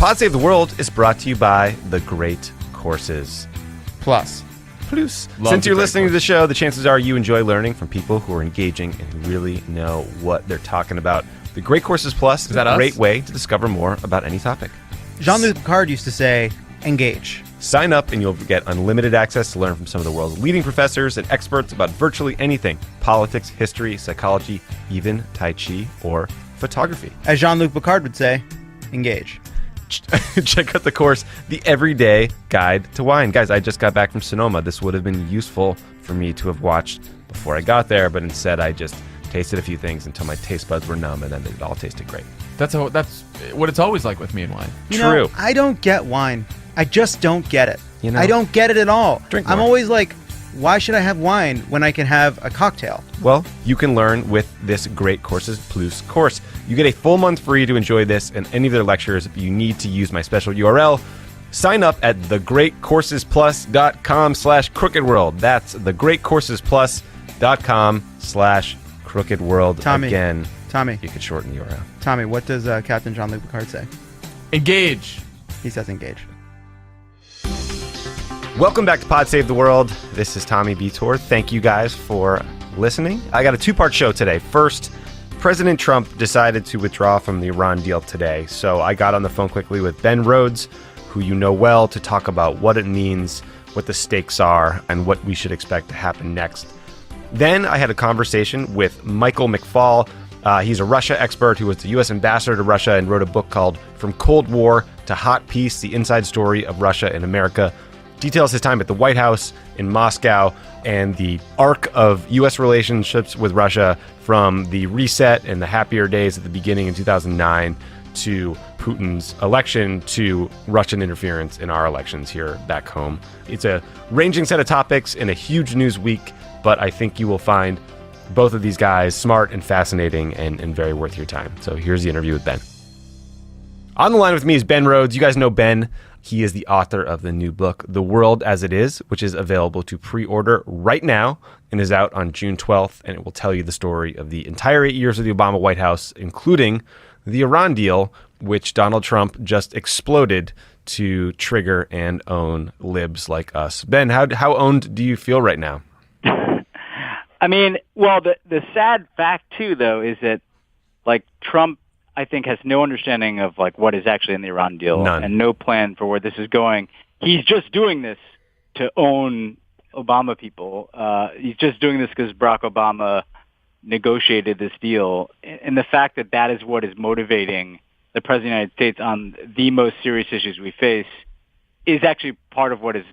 Pod Save the World is brought to you by The Great Courses Plus. Since you're listening to the show, the chances are you enjoy learning from people who are engaging and who really know what they're talking about. The Great Courses Plus is a great way to discover more about any topic. Jean-Luc Picard used to say, engage. Sign up and you'll get unlimited access to learn from some of the world's leading professors and experts about virtually anything: politics, history, psychology, even Tai Chi or photography. As Jean-Luc Picard would say, engage. Check out the course, The Everyday Guide to Wine. Guys, I just got back from Sonoma. This would have been useful for me to have watched before I got there, but instead I just tasted a few things until my taste buds were numb, and then it all tasted great. That's what it's always like with me and wine. You know, I don't get wine. I just don't get it. You know, I don't get it at all. Drink more. I'm always like, why should I have wine when I can have a cocktail? Well, you can learn with this Great Courses Plus course. You get a full month free to enjoy this and any of their lectures. If you need to use my special URL, sign up at thegreatcoursesplus.com/crookedworld. That's thegreatcoursesplus.com/crookedworld. Tommy, Again, Tommy, you could shorten the URL. Tommy, what does Captain Jean-Luc Picard say? Engage. He says engage. Welcome back to Pod Save the World. This is Tommy Vietor. Thank you guys for listening. I got a two-part show today. First, President Trump decided to withdraw from the Iran deal today. So I got on the phone quickly with Ben Rhodes, who you know well, to talk about what it means, what the stakes are, and what we should expect to happen next. Then I had a conversation with Michael McFaul. He's a Russia expert who was the U.S. ambassador to Russia and wrote a book called From Cold War to Hot Peace, The Inside Story of Russia and America. Details his time at the White House in Moscow and the arc of U.S. relationships with Russia from the reset and the happier days at the beginning in 2009 to Putin's election to Russian interference in our elections here back home. It's a ranging set of topics in a huge news week, but I think you will find both of these guys smart and fascinating and very worth your time. So here's the interview with Ben. On the line with me is Ben Rhodes. You guys know Ben. He is the author of the new book, The World as It Is, which is available to pre-order right now and is out on June 12th. And it will tell you the story of the entire 8 years of the Obama White House, including the Iran deal, which Donald Trump just exploded to trigger and own libs like us. Ben, how owned do you feel right now? I mean, well, the sad fact, too, though, is that, like, Trump, I think, has no understanding of, like, what is actually in the Iran deal. None. And no plan for where this is going. He's just doing this to own Obama people. He's just doing this because Barack Obama negotiated this deal. And the fact that that is what is motivating the President of the United States on the most serious issues we face is actually part of what is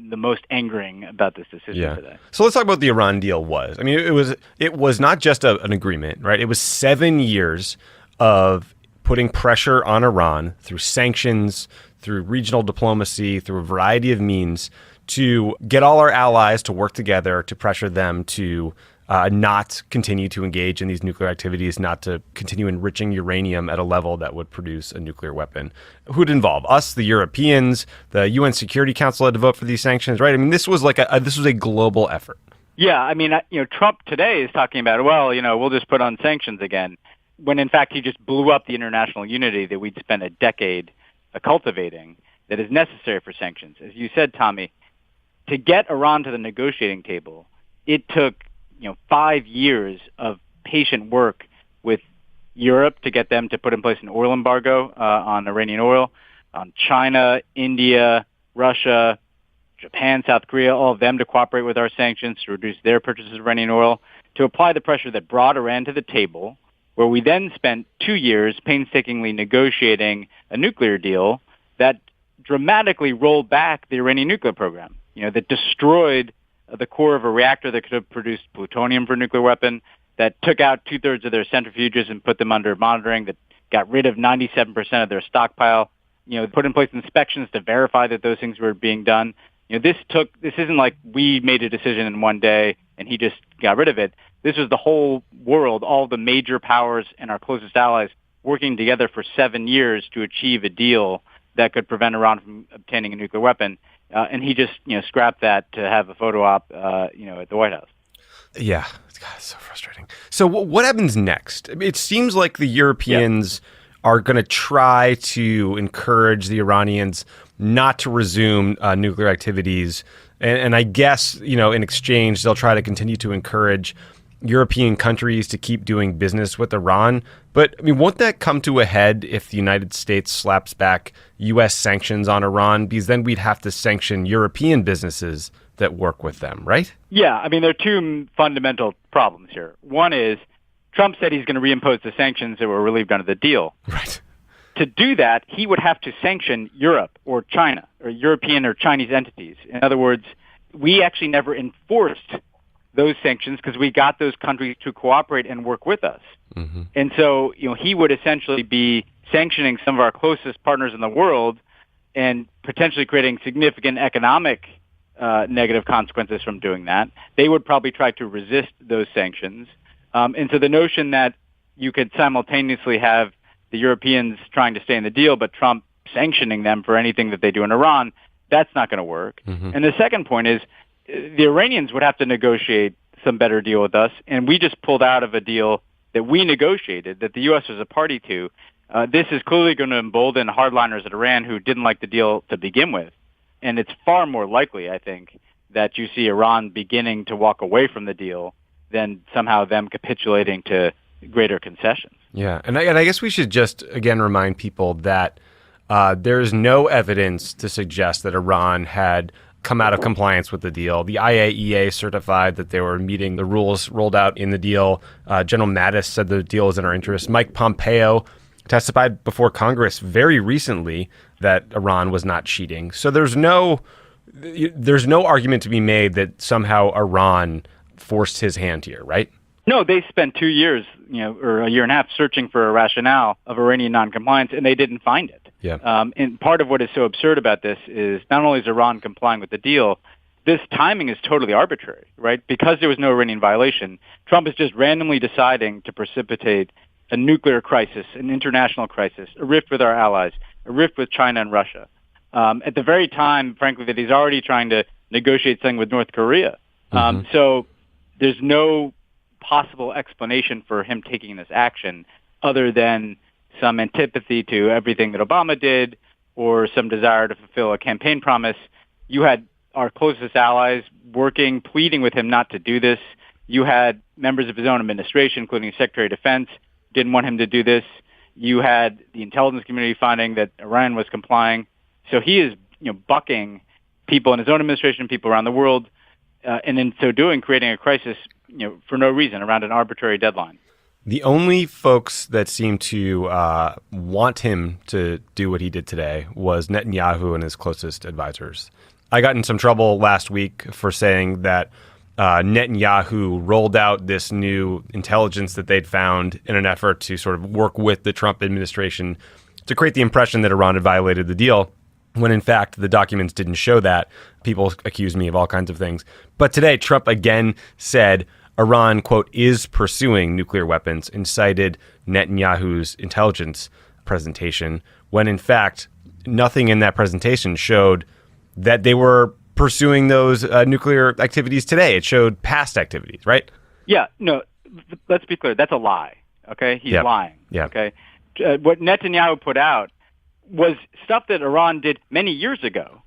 the most angering about this decision today. So let's talk about what the Iran deal was. I mean, it was not just an agreement, right? It was 7 years of putting pressure on Iran through sanctions, through regional diplomacy, through a variety of means to get all our allies to work together to pressure them to not continue to engage in these nuclear activities, not to continue enriching uranium at a level that would produce a nuclear weapon. Who'd involve us, the Europeans, the UN Security Council had to vote for these sanctions, right? I mean, this was like this was a global effort. Yeah, I mean, Trump today is talking about, well, we'll just put on sanctions again, when in fact he just blew up the international unity that we'd spent a decade cultivating that is necessary for sanctions. As you said, Tommy, to get Iran to the negotiating table, it took 5 years of patient work with Europe to get them to put in place an oil embargo on Iranian oil, on China, India, Russia, Japan, South Korea, all of them to cooperate with our sanctions to reduce their purchases of Iranian oil, to apply the pressure that brought Iran to the table, where we then spent 2 years painstakingly negotiating a nuclear deal that dramatically rolled back the Iranian nuclear program, that destroyed the core of a reactor that could have produced plutonium for a nuclear weapon, that took out 2/3 of their centrifuges and put them under monitoring, that got rid of 97% of their stockpile, put in place inspections to verify that those things were being done. This isn't like we made a decision in one day and he just got rid of it. This was the whole world, all the major powers and our closest allies working together for 7 years to achieve a deal that could prevent Iran from obtaining a nuclear weapon. And he just, scrapped that to have a photo op, at the White House. Yeah. God, it's so frustrating. So what happens next? It seems like the Europeans are going to try to encourage the Iranians not to resume nuclear activities. And I guess, in exchange, they'll try to continue to encourage European countries to keep doing business with Iran. But, won't that come to a head if the United States slaps back U.S. sanctions on Iran? Because then we'd have to sanction European businesses that work with them, right? Yeah, there are two fundamental problems here. One is Trump said he's going to reimpose the sanctions that were relieved under the deal. Right. To do that, he would have to sanction Europe or China or European or Chinese entities. In other words, we actually never enforced those sanctions because we got those countries to cooperate and work with us. Mm-hmm. And so, he would essentially be sanctioning some of our closest partners in the world and potentially creating significant economic negative consequences from doing that. They would probably try to resist those sanctions. And so the notion that you could simultaneously have the Europeans trying to stay in the deal, but Trump sanctioning them for anything that they do in Iran, that's not going to work. Mm-hmm. And the second point is the Iranians would have to negotiate some better deal with us, and we just pulled out of a deal that we negotiated, that the U.S. was a party to. This is clearly going to embolden hardliners at Iran who didn't like the deal to begin with. And it's far more likely, I think, that you see Iran beginning to walk away from the deal than somehow them capitulating to greater concessions. Yeah, and I guess we should just, again, remind people that there is no evidence to suggest that Iran had come out of compliance with the deal. The IAEA certified that they were meeting the rules rolled out in the deal. General Mattis said the deal is in our interest. Mike Pompeo testified before Congress very recently that Iran was not cheating. So there's no argument to be made that somehow Iran forced his hand here, right? No, they spent 2 years, or a year and a half searching for a rationale of Iranian noncompliance, and they didn't find it. Yeah. And part of what is so absurd about this is not only is Iran complying with the deal, this timing is totally arbitrary, right? Because there was no Iranian violation, Trump is just randomly deciding to precipitate a nuclear crisis, an international crisis, a rift with our allies, a rift with China and Russia. At the very time, frankly, that he's already trying to negotiate something with North Korea. So there's no possible explanation for him taking this action other than some antipathy to everything that Obama did or some desire to fulfill a campaign promise. You had our closest allies working, pleading with him not to do this. You had members of his own administration, including Secretary of Defense, didn't want him to do this. You had the intelligence community finding that Iran was complying. So he is, bucking people in his own administration, people around the world, and in so doing, creating a crisis, for no reason around an arbitrary deadline. The only folks that seem to want him to do what he did today was Netanyahu and his closest advisors. I got in some trouble last week for saying that Netanyahu rolled out this new intelligence that they'd found in an effort to sort of work with the Trump administration to create the impression that Iran had violated the deal, when in fact the documents didn't show that. People accused me of all kinds of things. But today, Trump again said Iran, quote, is pursuing nuclear weapons and cited Netanyahu's intelligence presentation, when in fact nothing in that presentation showed that they were pursuing those nuclear activities today. It showed past activities, right? Yeah, no, let's be clear. That's a lie, okay? He's lying, okay? What Netanyahu put out was stuff that Iran did many years ago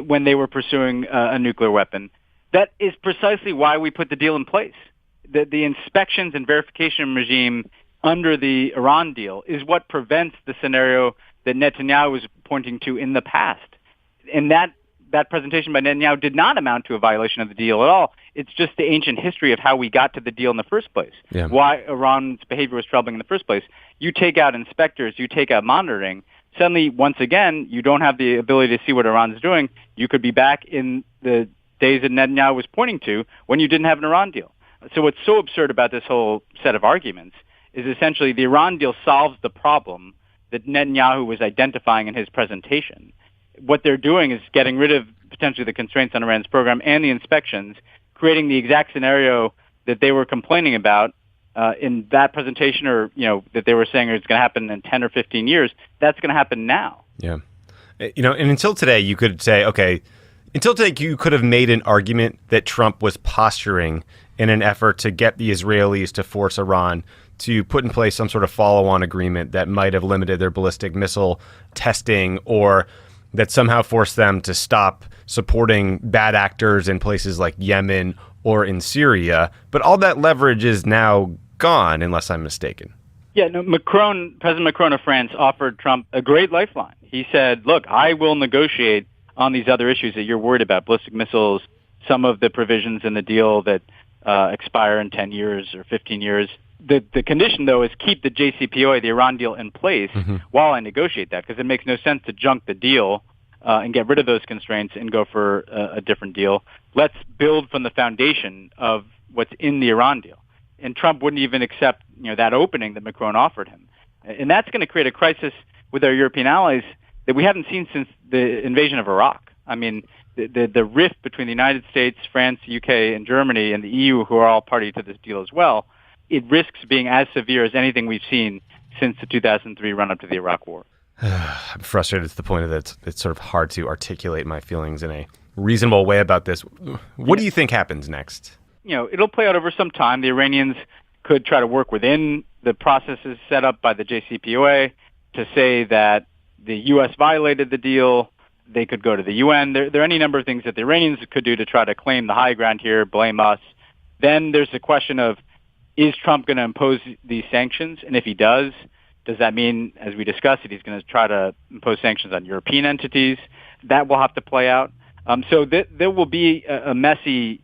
when they were pursuing a nuclear weapon. That is precisely why we put the deal in place. The inspections and verification regime under the Iran deal is what prevents the scenario that Netanyahu was pointing to in the past. And that presentation by Netanyahu did not amount to a violation of the deal at all. It's just the ancient history of how we got to the deal in the first place, why Iran's behavior was troubling in the first place. You take out inspectors, you take out monitoring, suddenly, once again, you don't have the ability to see what Iran's doing. You could be back in the days that Netanyahu was pointing to when you didn't have an Iran deal. So what's so absurd about this whole set of arguments is essentially the Iran deal solves the problem that Netanyahu was identifying in his presentation. What they're doing is getting rid of potentially the constraints on Iran's program and the inspections, creating the exact scenario that they were complaining about in that presentation, or that they were saying it's going to happen in 10 or 15 years. That's going to happen now. Yeah. And until today, you could say, okay, until today, you could have made an argument that Trump was posturing in an effort to get the Israelis to force Iran to put in place some sort of follow-on agreement that might have limited their ballistic missile testing, or that somehow forced them to stop supporting bad actors in places like Yemen or in Syria. But all that leverage is now gone, unless I'm mistaken. Yeah, no, President Macron of France offered Trump a great lifeline. He said, look, I will negotiate on these other issues that you're worried about, ballistic missiles, some of the provisions in the deal that expire in 10 years or 15 years. The condition, though, is keep the JCPOA, the Iran deal, in place while I negotiate that, because it makes no sense to junk the deal and get rid of those constraints and go for a different deal. Let's build from the foundation of what's in the Iran deal. And Trump wouldn't even accept, that opening that Macron offered him. And that's going to create a crisis with our European allies that we haven't seen since the invasion of Iraq. I mean, the rift between the United States, France, UK, and Germany, and the EU, who are all party to this deal as well, it risks being as severe as anything we've seen since the 2003 run-up to the Iraq War. I'm frustrated to the point that it's sort of hard to articulate my feelings in a reasonable way about this. What do you think happens next? It'll play out over some time. The Iranians could try to work within the processes set up by the JCPOA to say that the U.S. violated the deal. They could go to the UN. There are any number of things that the Iranians could do to try to claim the high ground here, blame us. Then there's the question of, is Trump going to impose these sanctions? And if he does that mean, as we discussed it, he's going to try to impose sanctions on European entities? That will have to play out. So there will be a messy,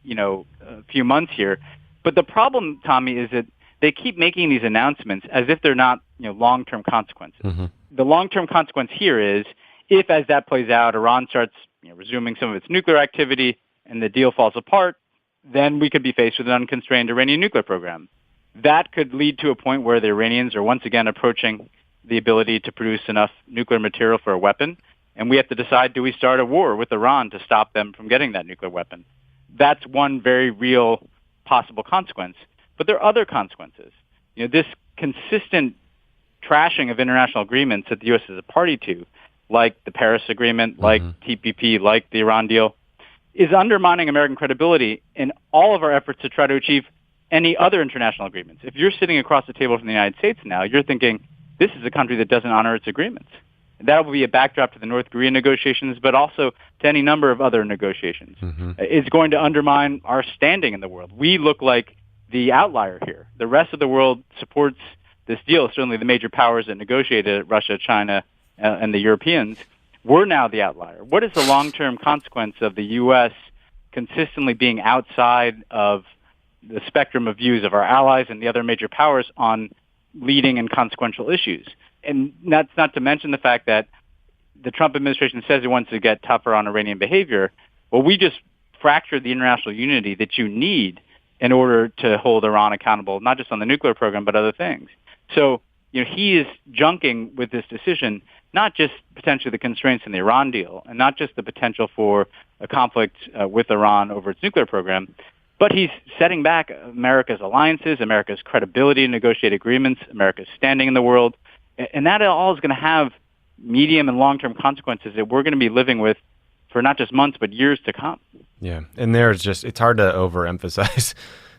few months here. But the problem, Tommy, is that they keep making these announcements as if they're not, long-term consequences. Mm-hmm. The long-term consequence here is if, as that plays out, Iran starts resuming some of its nuclear activity and the deal falls apart, then we could be faced with an unconstrained Iranian nuclear program. That could lead to a point where the Iranians are once again approaching the ability to produce enough nuclear material for a weapon, and we have to decide, do we start a war with Iran to stop them from getting that nuclear weapon? That's one very real possible consequence. But there are other consequences. This consistent trashing of international agreements that the U.S. is a party to, like the Paris Agreement, like TPP, like the Iran deal, is undermining American credibility in all of our efforts to try to achieve any other international agreements. If you're sitting across the table from the United States now, you're thinking, this is a country that doesn't honor its agreements. That will be a backdrop to the North Korean negotiations, but also to any number of other negotiations. It's going to undermine our standing in the world. We look like the outlier here. The rest of the world supports this deal, certainly the major powers that negotiated it, Russia, China, and the Europeans. We're now the outlier. What is the long-term consequence of the U.S. consistently being outside of the spectrum of views of our allies and the other major powers on leading and consequential issues? And that's not to mention the fact that the Trump administration says it wants to get tougher on Iranian behavior. Well, we just fractured the international unity that you need in order to hold Iran accountable, not just on the nuclear program, but other things. So, he is junking with this decision, not just potentially the constraints in the Iran deal and not just the potential for a conflict with Iran over its nuclear program, but he's setting back America's alliances, America's credibility in negotiated agreements, America's standing in the world. And that all is going to have medium and long-term consequences that we're going to be living with for not just months, but years to come. Yeah. And it's hard to overemphasize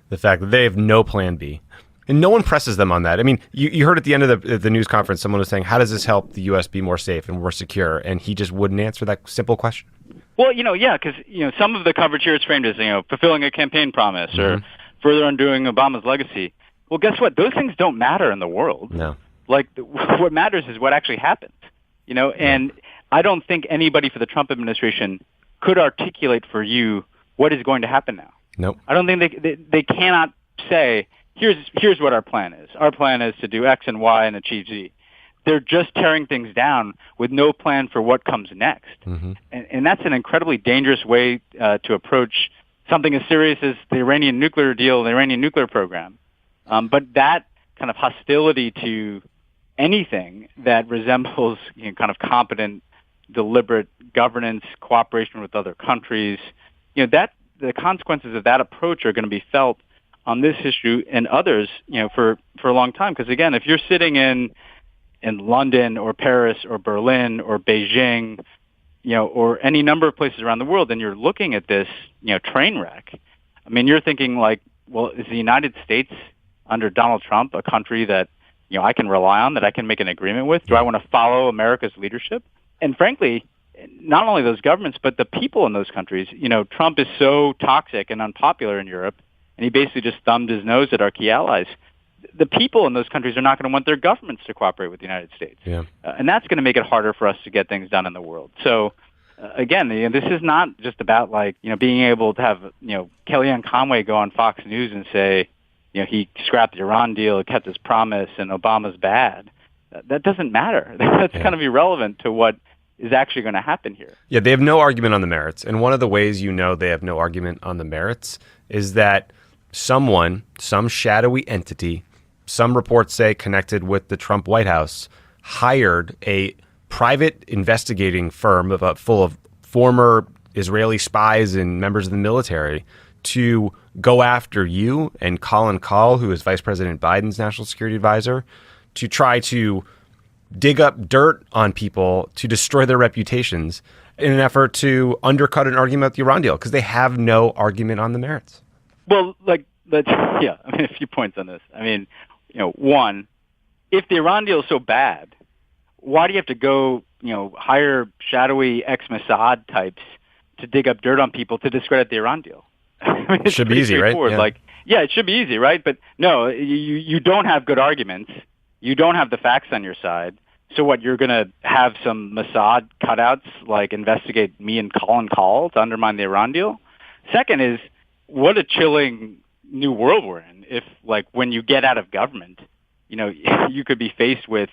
the fact that they have no plan B. And no one presses them on that. I mean, you heard at the end of the news conference, someone was saying, how does this help the U.S. be more safe and more secure? And he just wouldn't answer that simple question. Well, because, some of the coverage here is framed as, fulfilling a campaign promise or further undoing Obama's legacy. Well, guess what? Those things don't matter in the world. No. What matters is what actually happened, and I don't think anybody for the Trump administration could articulate for you what is going to happen now. Nope. I don't think they cannot say, here's what our plan is. Our plan is to do X and Y and achieve Z. They're just tearing things down with no plan for what comes next. And that's an incredibly dangerous way to approach something as serious as the Iranian nuclear deal, the Iranian nuclear program. But that kind of hostility to anything that resembles kind of competent, deliberate governance, cooperation with other countries, that the consequences of that approach are going to be felt on this issue and others, for a long time. Because again, if you're sitting in London or Paris or Berlin or Beijing, or any number of places around the world, and you're looking at this, train wreck, I mean, you're thinking like, well, is the United States under Donald Trump, a country that, I can rely on, that I can make an agreement with? Do I want to follow America's leadership? And frankly, not only those governments, but the people in those countries. Trump is so toxic and unpopular in Europe, and he basically just thumbed his nose at our key allies. The people in those countries are not going to want their governments to cooperate with the United States. Yeah. And that's going to make it harder for us to get things done in the world. So, again, this is not just about being able to have, Kellyanne Conway go on Fox News and say, he scrapped the Iran deal, he kept his promise, and Obama's bad. That doesn't matter. That's kind of irrelevant to what is actually going to happen here. Yeah, they have no argument on the merits. And one of the ways they have no argument on the merits is that some shadowy entity, some reports say connected with the Trump White House, hired a private investigating firm full of former Israeli spies and members of the military to go after you and Colin Kahl, who is Vice President Biden's national security advisor, to try to dig up dirt on people to destroy their reputations in an effort to undercut an argument about the Iran deal, because they have no argument on the merits. Well, a few points on this. One, if the Iran deal is so bad, why do you have to go, hire shadowy ex-Mossad types to dig up dirt on people to discredit the Iran deal? It should be easy, right? Yeah. It should be easy, right? But no, you don't have good arguments. You don't have the facts on your side. So what, you're going to have some Mossad cutouts, investigate me and Colin Kahl to undermine the Iran deal? Second is, what a chilling new world we're in. If, when you get out of government, you could be faced with,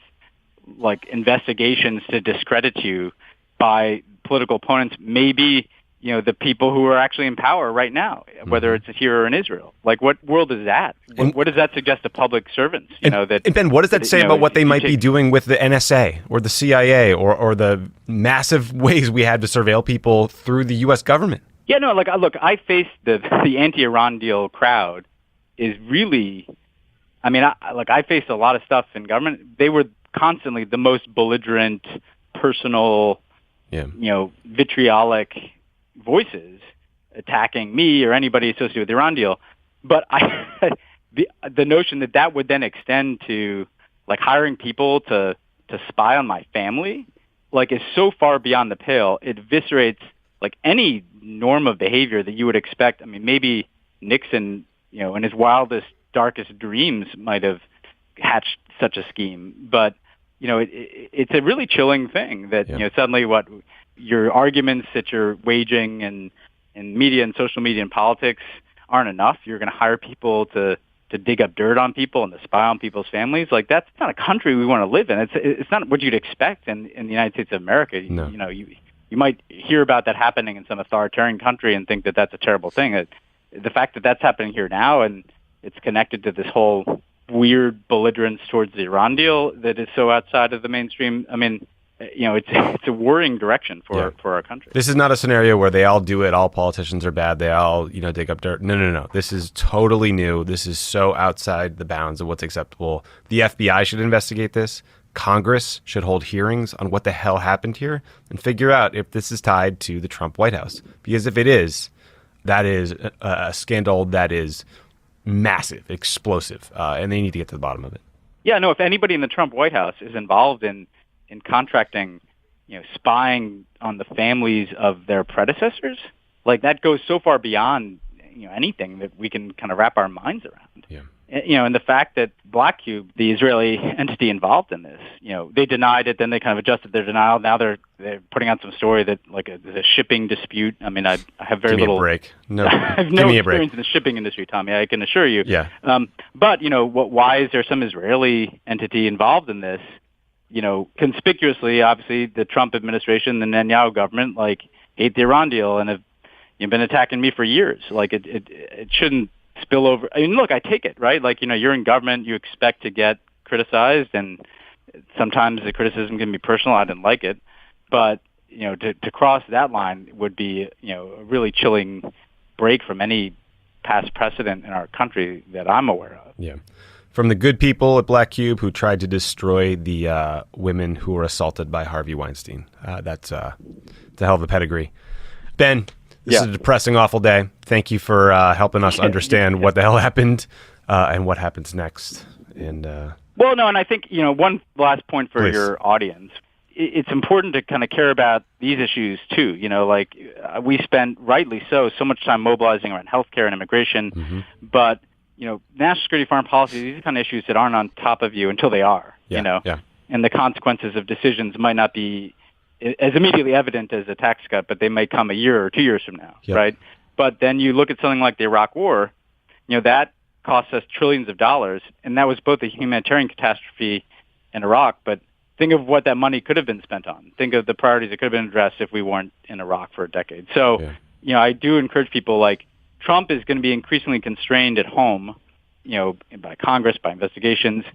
investigations to discredit you by political opponents, maybe, the people who are actually in power right now, whether it's here or in Israel. What world is that? What does that suggest to public servants? And Ben, what does that say about what they might be doing with the NSA or the CIA or the massive ways we had to surveil people through the U.S. government? Yeah, no, look, I faced the anti-Iran deal crowd is really, I faced a lot of stuff in government. They were constantly the most belligerent, personal, vitriolic voices attacking me or anybody associated with the Iran deal. But the notion that would then extend to hiring people to spy on my family, is so far beyond the pale. It eviscerates any norm of behavior that you would expect. Maybe Nixon, in his wildest, darkest dreams might have hatched such a scheme. But, it's a really chilling thing that, suddenly your arguments that you're waging in media and social media and politics aren't enough. You're going to hire people to dig up dirt on people and to spy on people's families. That's not a country we want to live in. It's not what you'd expect in the United States of America. No. You might hear about that happening in some authoritarian country and think that that's a terrible thing. The fact that that's happening here now, and it's connected to this whole weird belligerence towards the Iran deal that is so outside of the mainstream. It's a worrying direction for our country. This is not a scenario where they all do it. All politicians are bad. They all, dig up dirt. No. This is totally new. This is so outside the bounds of what's acceptable. The FBI should investigate this. Congress should hold hearings on what the hell happened here and figure out if this is tied to the Trump White House. Because if it is, that is a scandal that is massive, explosive, and they need to get to the bottom of it. Yeah, no, if anybody in the Trump White House is involved in contracting, spying on the families of their predecessors, that goes so far beyond, anything that we can kind of wrap our minds around. Yeah. And the fact that Black Cube, the Israeli entity involved in this, they denied it, then they kind of adjusted their denial. Now they're putting out some story that there's a shipping dispute. I have very little. Give me a break. No, I have no experience in the shipping industry, Tommy. I can assure you. Yeah. But why is there some Israeli entity involved in this? Conspicuously, obviously, the Trump administration, the Netanyahu government, hate the Iran deal and have been attacking me for years. It shouldn't spill over. Look, I take it, right? You're in government, you expect to get criticized, and sometimes the criticism can be personal. I didn't like it, but to cross that line would be a really chilling break from any past precedent in our country that I'm aware of. Yeah. From the good people at Black Cube who tried to destroy the women who were assaulted by Harvey Weinstein. That's a hell of a pedigree. Ben, this is a depressing, awful day. Thank you for helping us understand what the hell happened. and what happens next. And well, no, and I think, one last point for Please. your audience. It's important to kind of care about these issues too. We spend, rightly so much time mobilizing around healthcare and immigration, but national security, foreign policy, these are kind of issues that aren't on top of you until they are. And the consequences of decisions might not be as immediately evident as a tax cut, but they may come a year or 2 years from now, right? But then you look at something like the Iraq War, that cost us trillions of dollars, and that was both a humanitarian catastrophe in Iraq, but think of what that money could have been spent on. Think of the priorities that could have been addressed if we weren't in Iraq for a decade. So, I do encourage people, like, Trump is going to be increasingly constrained at home, by Congress, by investigations.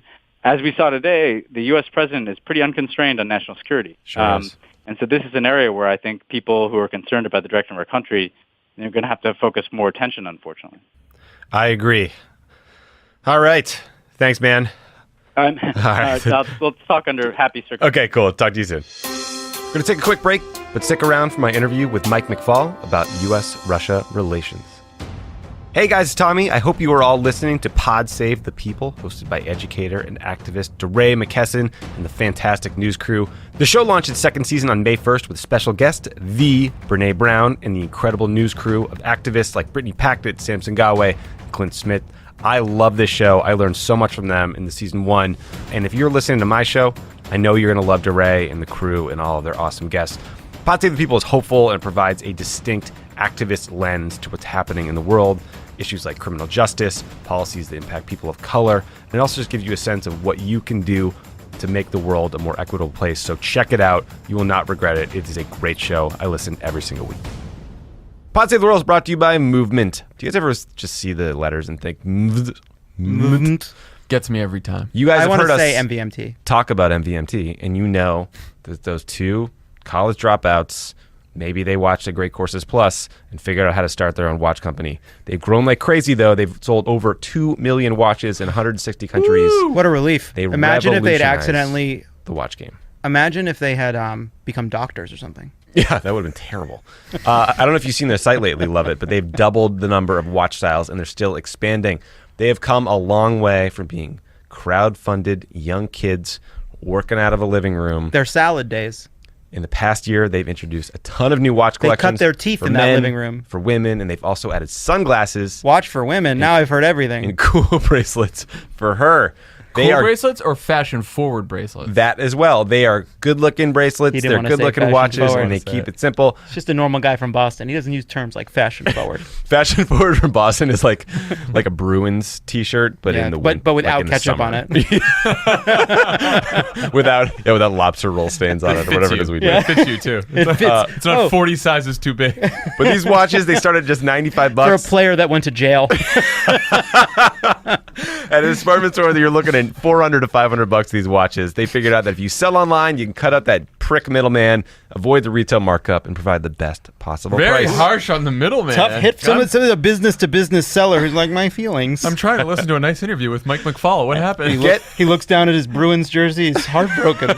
As we saw today, the U.S. president is pretty unconstrained on national security. Sure is. And so this is an area where I think people who are concerned about the direction of our country, they're going to have to focus more attention, unfortunately. I agree. All right. Thanks, man. All right. Let's talk under happy circumstances. Okay, cool. Talk to you soon. We're going to take a quick break, but stick around for my interview with Mike McFaul about U.S.-Russia relations. Hey guys, it's Tommy. I hope you are all listening to Pod Save the People, hosted by educator and activist DeRay McKesson and the fantastic news crew. The show launched its second season on May 1st with special guest, the Brene Brown, and the incredible news crew of activists like Brittany Packnett, Samson Gawe, and Clint Smith. I love this show. I learned so much from them in the season 1. And if you're listening to my show, I know you're going to love DeRay and the crew and all of their awesome guests. Pod Save the People is hopeful and provides a distinct activist lens to what's happening in the world. Issues like criminal justice, policies that impact people of color, and it also just gives you a sense of what you can do to make the world a more equitable place. So check it out. You will not regret it. It is a great show. I listen every single week. Pod Save the World is brought to you by Movement. Do you guys ever just see the letters and think, Movement? Gets me every time. You guys I have want heard to us say MVMT. talk about MVMT, and you know that those two college dropouts, maybe they watched a Great Courses Plus and figured out how to start their own watch company. They've grown like crazy, though. They've sold over 2 million watches in 160 countries. Woo! What a relief. They Imagine if they'd revolutionized accidentally... the watch game. Imagine if they had become doctors or something. Yeah, that would have been terrible. I don't know if you've seen their site lately, Lovett, but they've doubled the number of watch styles, and they're still expanding. They have come a long way from being crowd-funded young kids working out of a living room. Their salad days. In the past year, they've introduced a ton of new watch collections. They cut their teeth in that living room. For women, and they've also added sunglasses. Watch for women. Now I've heard everything. And cool bracelets for her. Cool bracelets or fashion-forward bracelets? That as well. They are good-looking bracelets. They're good-looking watches, and they keep it simple. It's just a normal guy from Boston. He doesn't use terms like fashion-forward. Fashion-forward from Boston is like a Bruins T-shirt, but in the but without ketchup on it. without lobster roll stains on it or whatever it is we do. It fits you too. It's not 40 sizes too big. But these watches, they start at just $95. For a player that went to jail. At a department store that you're looking at $400 to $500 these watches. They figured out that if you sell online, you can cut out that prick middleman, avoid the retail markup, and provide the best possible price. Very harsh on the middleman. Tough hit. Some of the business-to-business seller who's like, my feelings. I'm trying to listen to a nice interview with Mike McFaul. What happened? He looks down at his Bruins jersey. He's heartbroken.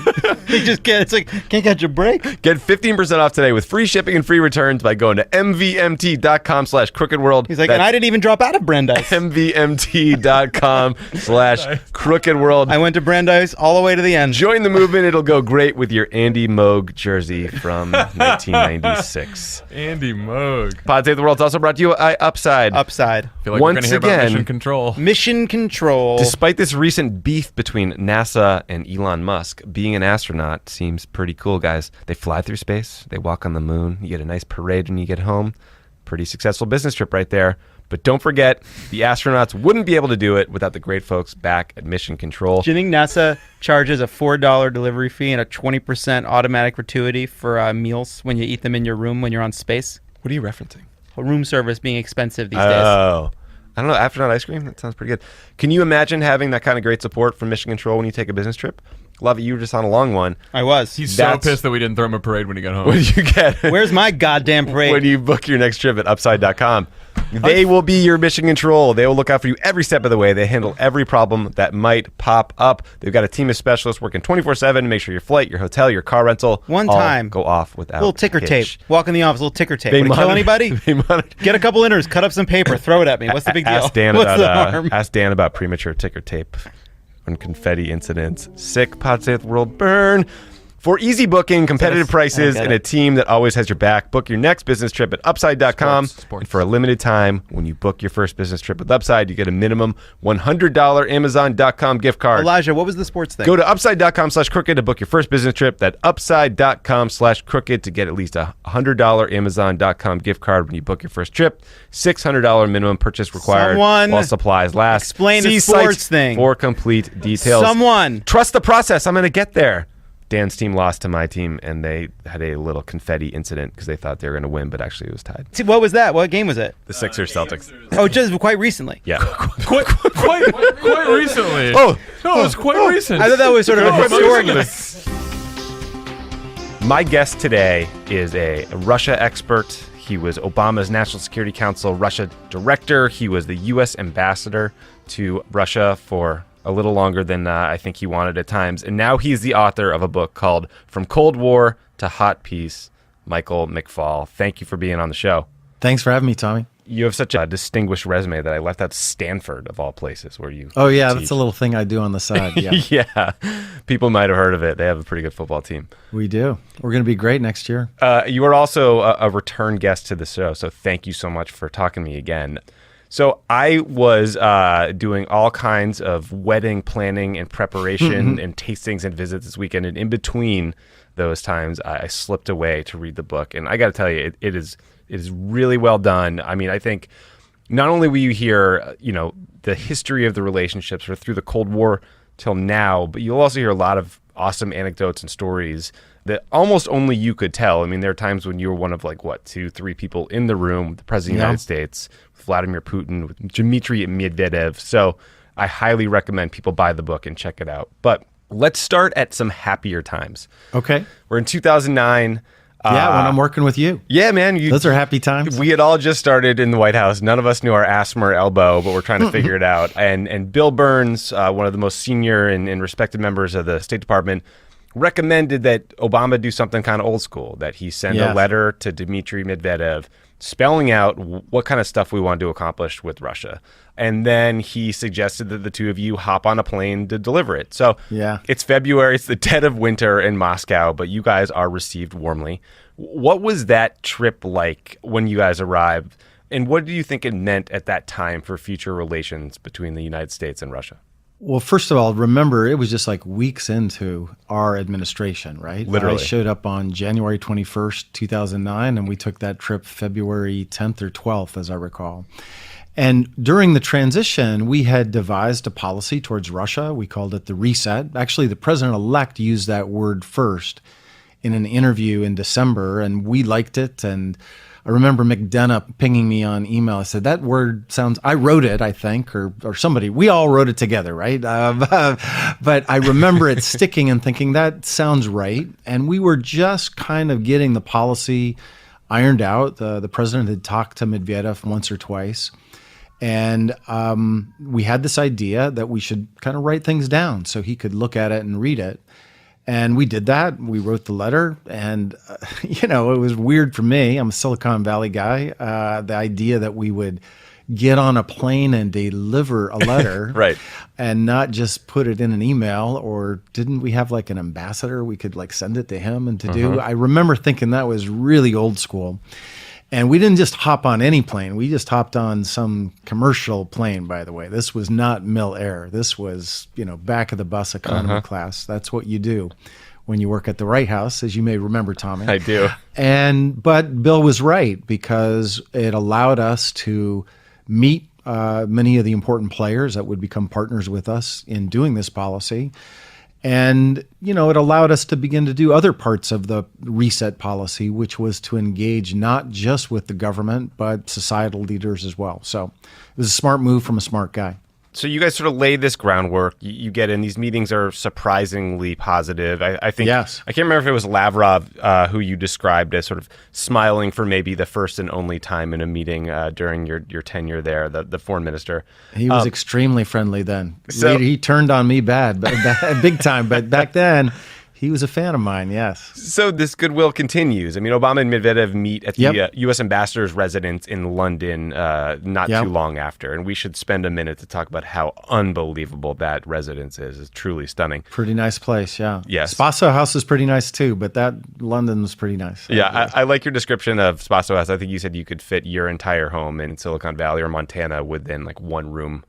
He just can't catch a break. Get 15% off today with free shipping and free returns by going to mvmt.com/crookedworld. He's like, and I didn't even drop out of Brandeis. mvmt.com/crookedworld. I went to Brandeis all the way to the end. Join the movement. It'll go great with your Andy Moog jersey from 1996. Andy Moog. Pod Save the World is also brought to you by Upside. Upside. I feel like Once we're going to hear again, about Mission Control. Mission Control. Despite this recent beef between NASA and Elon Musk, being an astronaut seems pretty cool, guys. They fly through space. They walk on the moon. You get a nice parade when you get home. Pretty successful business trip right there. But don't forget, the astronauts wouldn't be able to do it without the great folks back at Mission Control. Do you think NASA charges a $4 delivery fee and a 20% automatic gratuity for meals when you eat them in your room when you're on space? What are you referencing? Room service being expensive these days. Oh. I don't know, astronaut ice cream? That sounds pretty good. Can you imagine having that kind of great support from Mission Control when you take a business trip? Love it. You were just on a long one. I was. He's so pissed that we didn't throw him a parade when he got home. What did you get? Where's my goddamn parade? When you book your next trip at Upside.com. They will be your mission control. They will look out for you every step of the way. They handle every problem that might pop up. They've got a team of specialists working 24/7 to make sure your flight, your hotel, your car rental One all time, go off without little ticker tape. hitch. Walk in the office, little ticker tape. They Would it kill monitor- anybody? they monitor- Get a couple inners, cut up some paper, throw it at me. What's the big deal? Ask Dan What's the harm? ask Dan about premature ticker tape on confetti incidents. Sick, Pod Save the World, burn. For easy booking, competitive prices, and a team that always has your back, book your next business trip at Upside.com. Sports. And for a limited time, when you book your first business trip with Upside, you get a minimum $100 Amazon.com gift card. Elijah, what was the sports thing? Go to Upside.com/crooked to book your first business trip. That's Upside.com/crooked to get at least a $100 Amazon.com gift card when you book your first trip. $600 minimum purchase required Someone while supplies last. explain the See sports site thing. for complete details. Someone. Trust the process. I'm going to get there. Dan's team lost to my team, and they had a little confetti incident because they thought they were going to win, but actually it was tied. See, what was that? What game was it? The Sixers Celtics. Oh, just quite recently. Yeah. Quite recently. Oh. No, it was quite recent. I thought that was sort of a historic. My guest today is a Russia expert. He was Obama's National Security Council Russia director. He was the U.S. ambassador to Russia for a little longer than I think he wanted at times. And now he's the author of a book called From Cold War to Hot Peace. Michael McFaul, thank you for being on the show. Thanks for having me, Tommy. You have such a distinguished resume that I left out Stanford, of all places, where you Oh, yeah, teach. that's a little thing I do on the side. Yeah, Yeah, people might have heard of it. They have a pretty good football team. we do. We're going to be great next year. You are also a return guest to the show, so thank you so much for talking to me again. So I was doing all kinds of wedding planning and preparation and tastings and visits this weekend, and in between those times, I slipped away to read the book. And I got to tell you, it is really well done. I mean, I think not only will you hear, the history of the relationships through the Cold War till now, but you'll also hear a lot of awesome anecdotes and stories that almost only you could tell. I mean, there are times when you were one of 2, 3 people in the room, the President of the United States, with Vladimir Putin, with Dmitry Medvedev. So I highly recommend people buy the book and check it out. But let's start at some happier times. Okay. We're in 2009. Yeah, when I'm working with you. Yeah, man. Those are happy times. We had all just started in the White House. None of us knew our asthma or elbow, but we're trying to figure it out. And Bill Burns, one of the most senior and respected members of the State Department, recommended that Obama do something kind of old school, that he send a letter to Dmitry Medvedev spelling out what kind of stuff we want to accomplish with Russia. And then he suggested that the two of you hop on a plane to deliver it. So it's February, it's the dead of winter in Moscow, but you guys are received warmly. What was that trip like when you guys arrived? And what do you think it meant at that time for future relations between the United States and Russia? Well, first of all, remember, it was just weeks into our administration, right? Literally. I showed up on January 21st, 2009, and we took that trip February 10th or 12th, as I recall. And during the transition, we had devised a policy towards Russia. We called it the reset. Actually, the president-elect used that word first in an interview in December, and we liked it. And I remember McDonough pinging me on email. I said, that word sounds, I wrote it, I think, or somebody, we all wrote it together, right? But I remember it sticking and thinking, that sounds right. And we were just kind of getting the policy ironed out. The president had talked to Medvedev once or twice. And we had this idea that we should kind of write things down so he could look at it and read it. And we did that. We wrote the letter. And, it was weird for me. I'm a Silicon Valley guy. The idea that we would get on a plane and deliver a letter Right. and not just put it in an email, or didn't we have an ambassador we could send it to him and to do? I remember thinking that was really old school. And we didn't just hop on any plane. We just hopped on some commercial plane, by the way. This was not Mil Air. This was, back of the bus economy class. That's what you do when you work at the White House, as you may remember, Tommy. I do. But Bill was right, because it allowed us to meet many of the important players that would become partners with us in doing this policy. And, it allowed us to begin to do other parts of the reset policy, which was to engage not just with the government, but societal leaders as well. So it was a smart move from a smart guy. So you guys sort of laid this groundwork. You get in. These meetings are surprisingly positive. I think. Yes. I can't remember if it was Lavrov who you described as sort of smiling for maybe the first and only time in a meeting during your tenure there, the foreign minister. He was extremely friendly then. So- he turned on me bad, but big time. But back then, he was a fan of mine, yes. So this goodwill continues. I mean, Obama and Medvedev meet at the Yep. U.S. ambassador's residence in London not Yep. too long after. And we should spend a minute to talk about how unbelievable that residence is. It's truly stunning. Pretty nice place, yeah. Yes. Spaso House is pretty nice too, but that London was pretty nice. Yeah, I like your description of Spaso House. I think you said you could fit your entire home in Silicon Valley or Montana within like one room.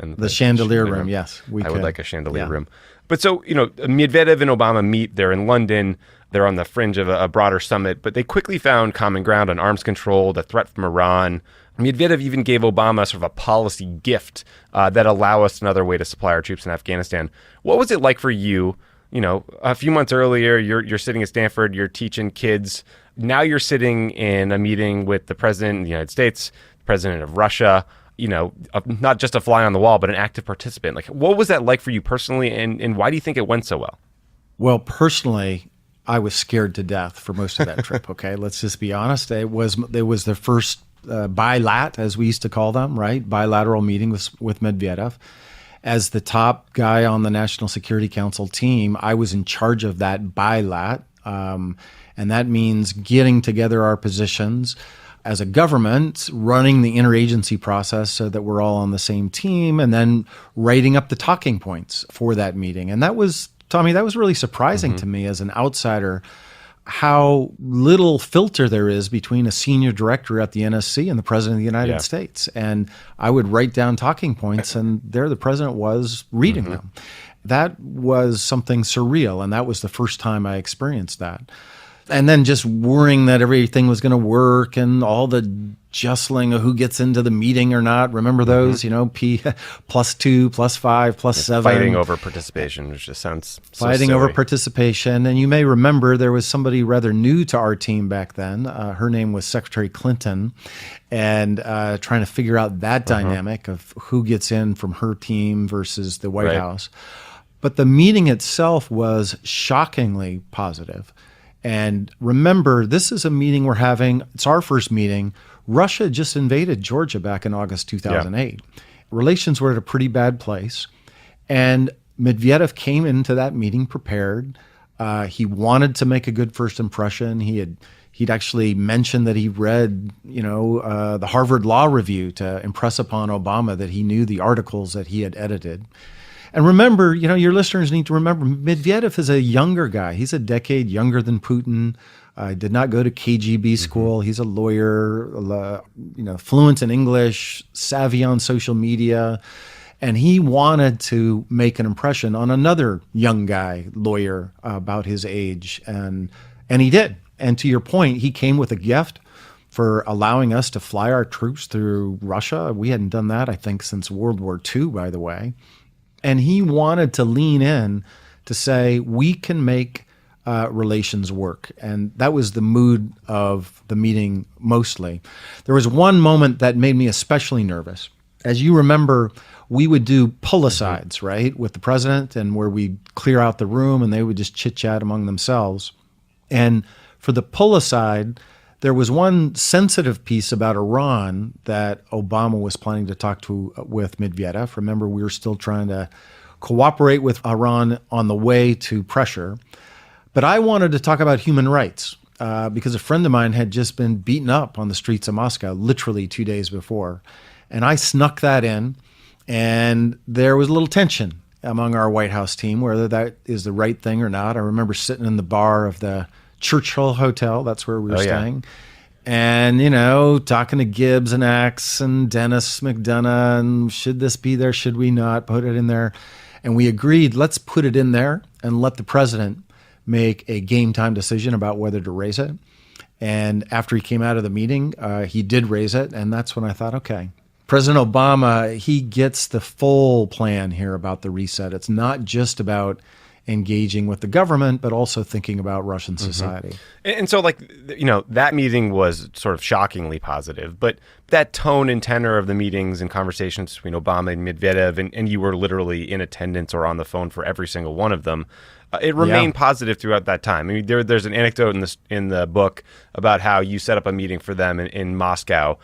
In The chandelier room, yes. I would could. like a chandelier Yeah. room. But so, Medvedev and Obama meet. They're in London. They're on the fringe of a broader summit, but they quickly found common ground on arms control, the threat from Iran. Medvedev even gave Obama sort of a policy gift that allow us another way to supply our troops in Afghanistan. What was it like for you? A few months earlier, you're sitting at Stanford, you're teaching kids. Now you're sitting in a meeting with the president of the United States, the president of Russia, not just a fly on the wall, but an active participant. Like, what was that like for you personally, and why do you think it went so well? Well, personally, I was scared to death for most of that trip, okay? Let's just be honest. It was the first bilat, as we used to call them, right? Bilateral meeting with Medvedev. As the top guy on the National Security Council team, I was in charge of that bilat, and that means getting together our positions as a government, running the interagency process so that we're all on the same team, and then writing up the talking points for that meeting. And that was, Tommy, that was really surprising to me as an outsider, how little filter there is between a senior director at the NSC and the President of the United States. And I would write down talking points, and there the President was reading them. That was something surreal, and that was the first time I experienced that. And then just worrying that everything was going to work and all the jostling of who gets into the meeting or not. Remember those, P +2, +5, +7. Fighting over participation, which just sounds so Fighting silly. over participation. And you may remember there was somebody rather new to our team back then. Her name was Secretary Clinton. And trying to figure out that dynamic of who gets in from her team versus the White House. But the meeting itself was shockingly positive. And remember, this is a meeting we're having. It's our first meeting. Russia just invaded Georgia back in August 2008. Relations were at a pretty bad place. And Medvedev came into that meeting prepared. He wanted to make a good first impression. He'd actually mentioned that he read, the Harvard Law Review to impress upon Obama that he knew the articles that he had edited. And remember, your listeners need to remember, Medvedev is a younger guy. He's a decade younger than Putin. Did not go to KGB school. He's a lawyer, fluent in English, savvy on social media. And he wanted to make an impression on another young guy, lawyer, about his age. And he did. And to your point, he came with a gift for allowing us to fly our troops through Russia. We hadn't done that, I think, since World War II, by the way. And he wanted to lean in to say, we can make relations work. And that was the mood of the meeting mostly. There was one moment that made me especially nervous. As you remember, we would do pull-asides, right, with the president, and where we'd clear out the room and they would just chit-chat among themselves. And for the pull-aside, there was one sensitive piece about Iran that Obama was planning to talk with Medvedev. Remember, we were still trying to cooperate with Iran on the way to pressure. But I wanted to talk about human rights because a friend of mine had just been beaten up on the streets of Moscow literally 2 days before. And I snuck that in, and there was a little tension among our White House team, whether that is the right thing or not. I remember sitting in the bar of the Churchill Hotel, that's where we were staying. And, talking to Gibbs and Axe and Dennis McDonough, and should this be there, should we not put it in there? And we agreed, let's put it in there and let the president make a game time decision about whether to raise it. And after he came out of the meeting, he did raise it. And that's when I thought, okay, President Obama, he gets the full plan here about the reset. It's not just about engaging with the government, but also thinking about Russian society. And so, like, that meeting was sort of shockingly positive, but that tone and tenor of the meetings and conversations between Obama and Medvedev, and you were literally in attendance or on the phone for every single one of them, it remained positive throughout that time. I mean, there's an anecdote in the book about how you set up a meeting for them in Moscow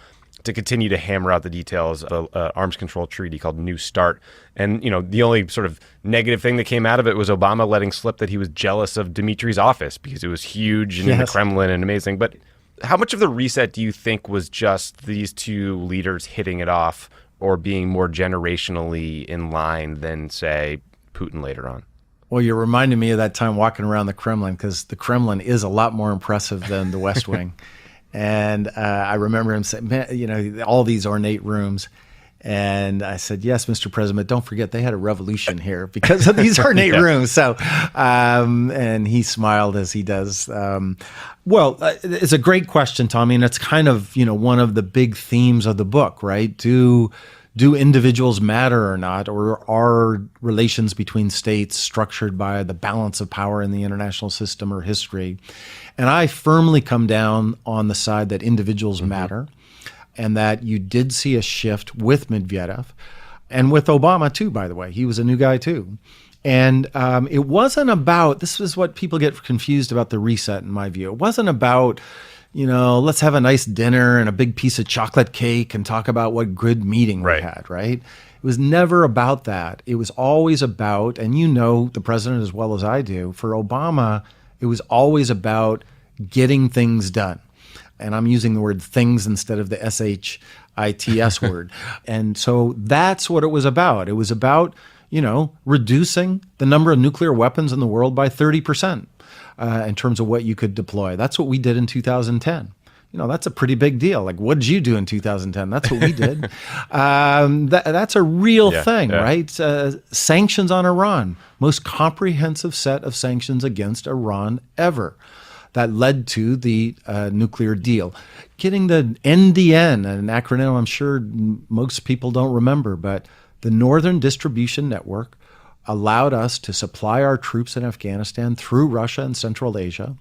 to continue to hammer out the details of an arms control treaty called New START. And, the only sort of negative thing that came out of it was Obama letting slip that he was jealous of Dmitri's office because it was huge and in the Kremlin and amazing. But how much of the reset do you think was just these two leaders hitting it off or being more generationally in line than, say, Putin later on? Well, you're reminding me of that time walking around the Kremlin, because the Kremlin is a lot more impressive than the West Wing. And I remember him saying, man, all these ornate rooms. And I said, yes, Mr. President, don't forget they had a revolution here because of these ornate rooms. So, and he smiled as he does. It's a great question, Tommy. And it's kind of, one of the big themes of the book, right? Do individuals matter or not? Or are relations between states structured by the balance of power in the international system or history? And I firmly come down on the side that individuals matter, and that you did see a shift with Medvedev and with Obama too, by the way. He was a new guy too. And it wasn't about, this is what people get confused about the reset in my view. It wasn't about, let's have a nice dinner and a big piece of chocolate cake and talk about what good meeting we had, right? It was never about that. It was always about, and the president as well as I do, for Obama, it was always about getting things done. And I'm using the word things instead of the SHITS word. And so that's what it was about. It was about, reducing the number of nuclear weapons in the world by 30% in terms of what you could deploy. That's what we did in 2010. That's a pretty big deal. Like, what did you do in 2010? That's what we did. That's a real thing, right? Sanctions on Iran, most comprehensive set of sanctions against Iran ever. That led to the nuclear deal. Getting the NDN, an acronym I'm sure most people don't remember, but the Northern Distribution Network allowed us to supply our troops in Afghanistan through Russia and Central Asia,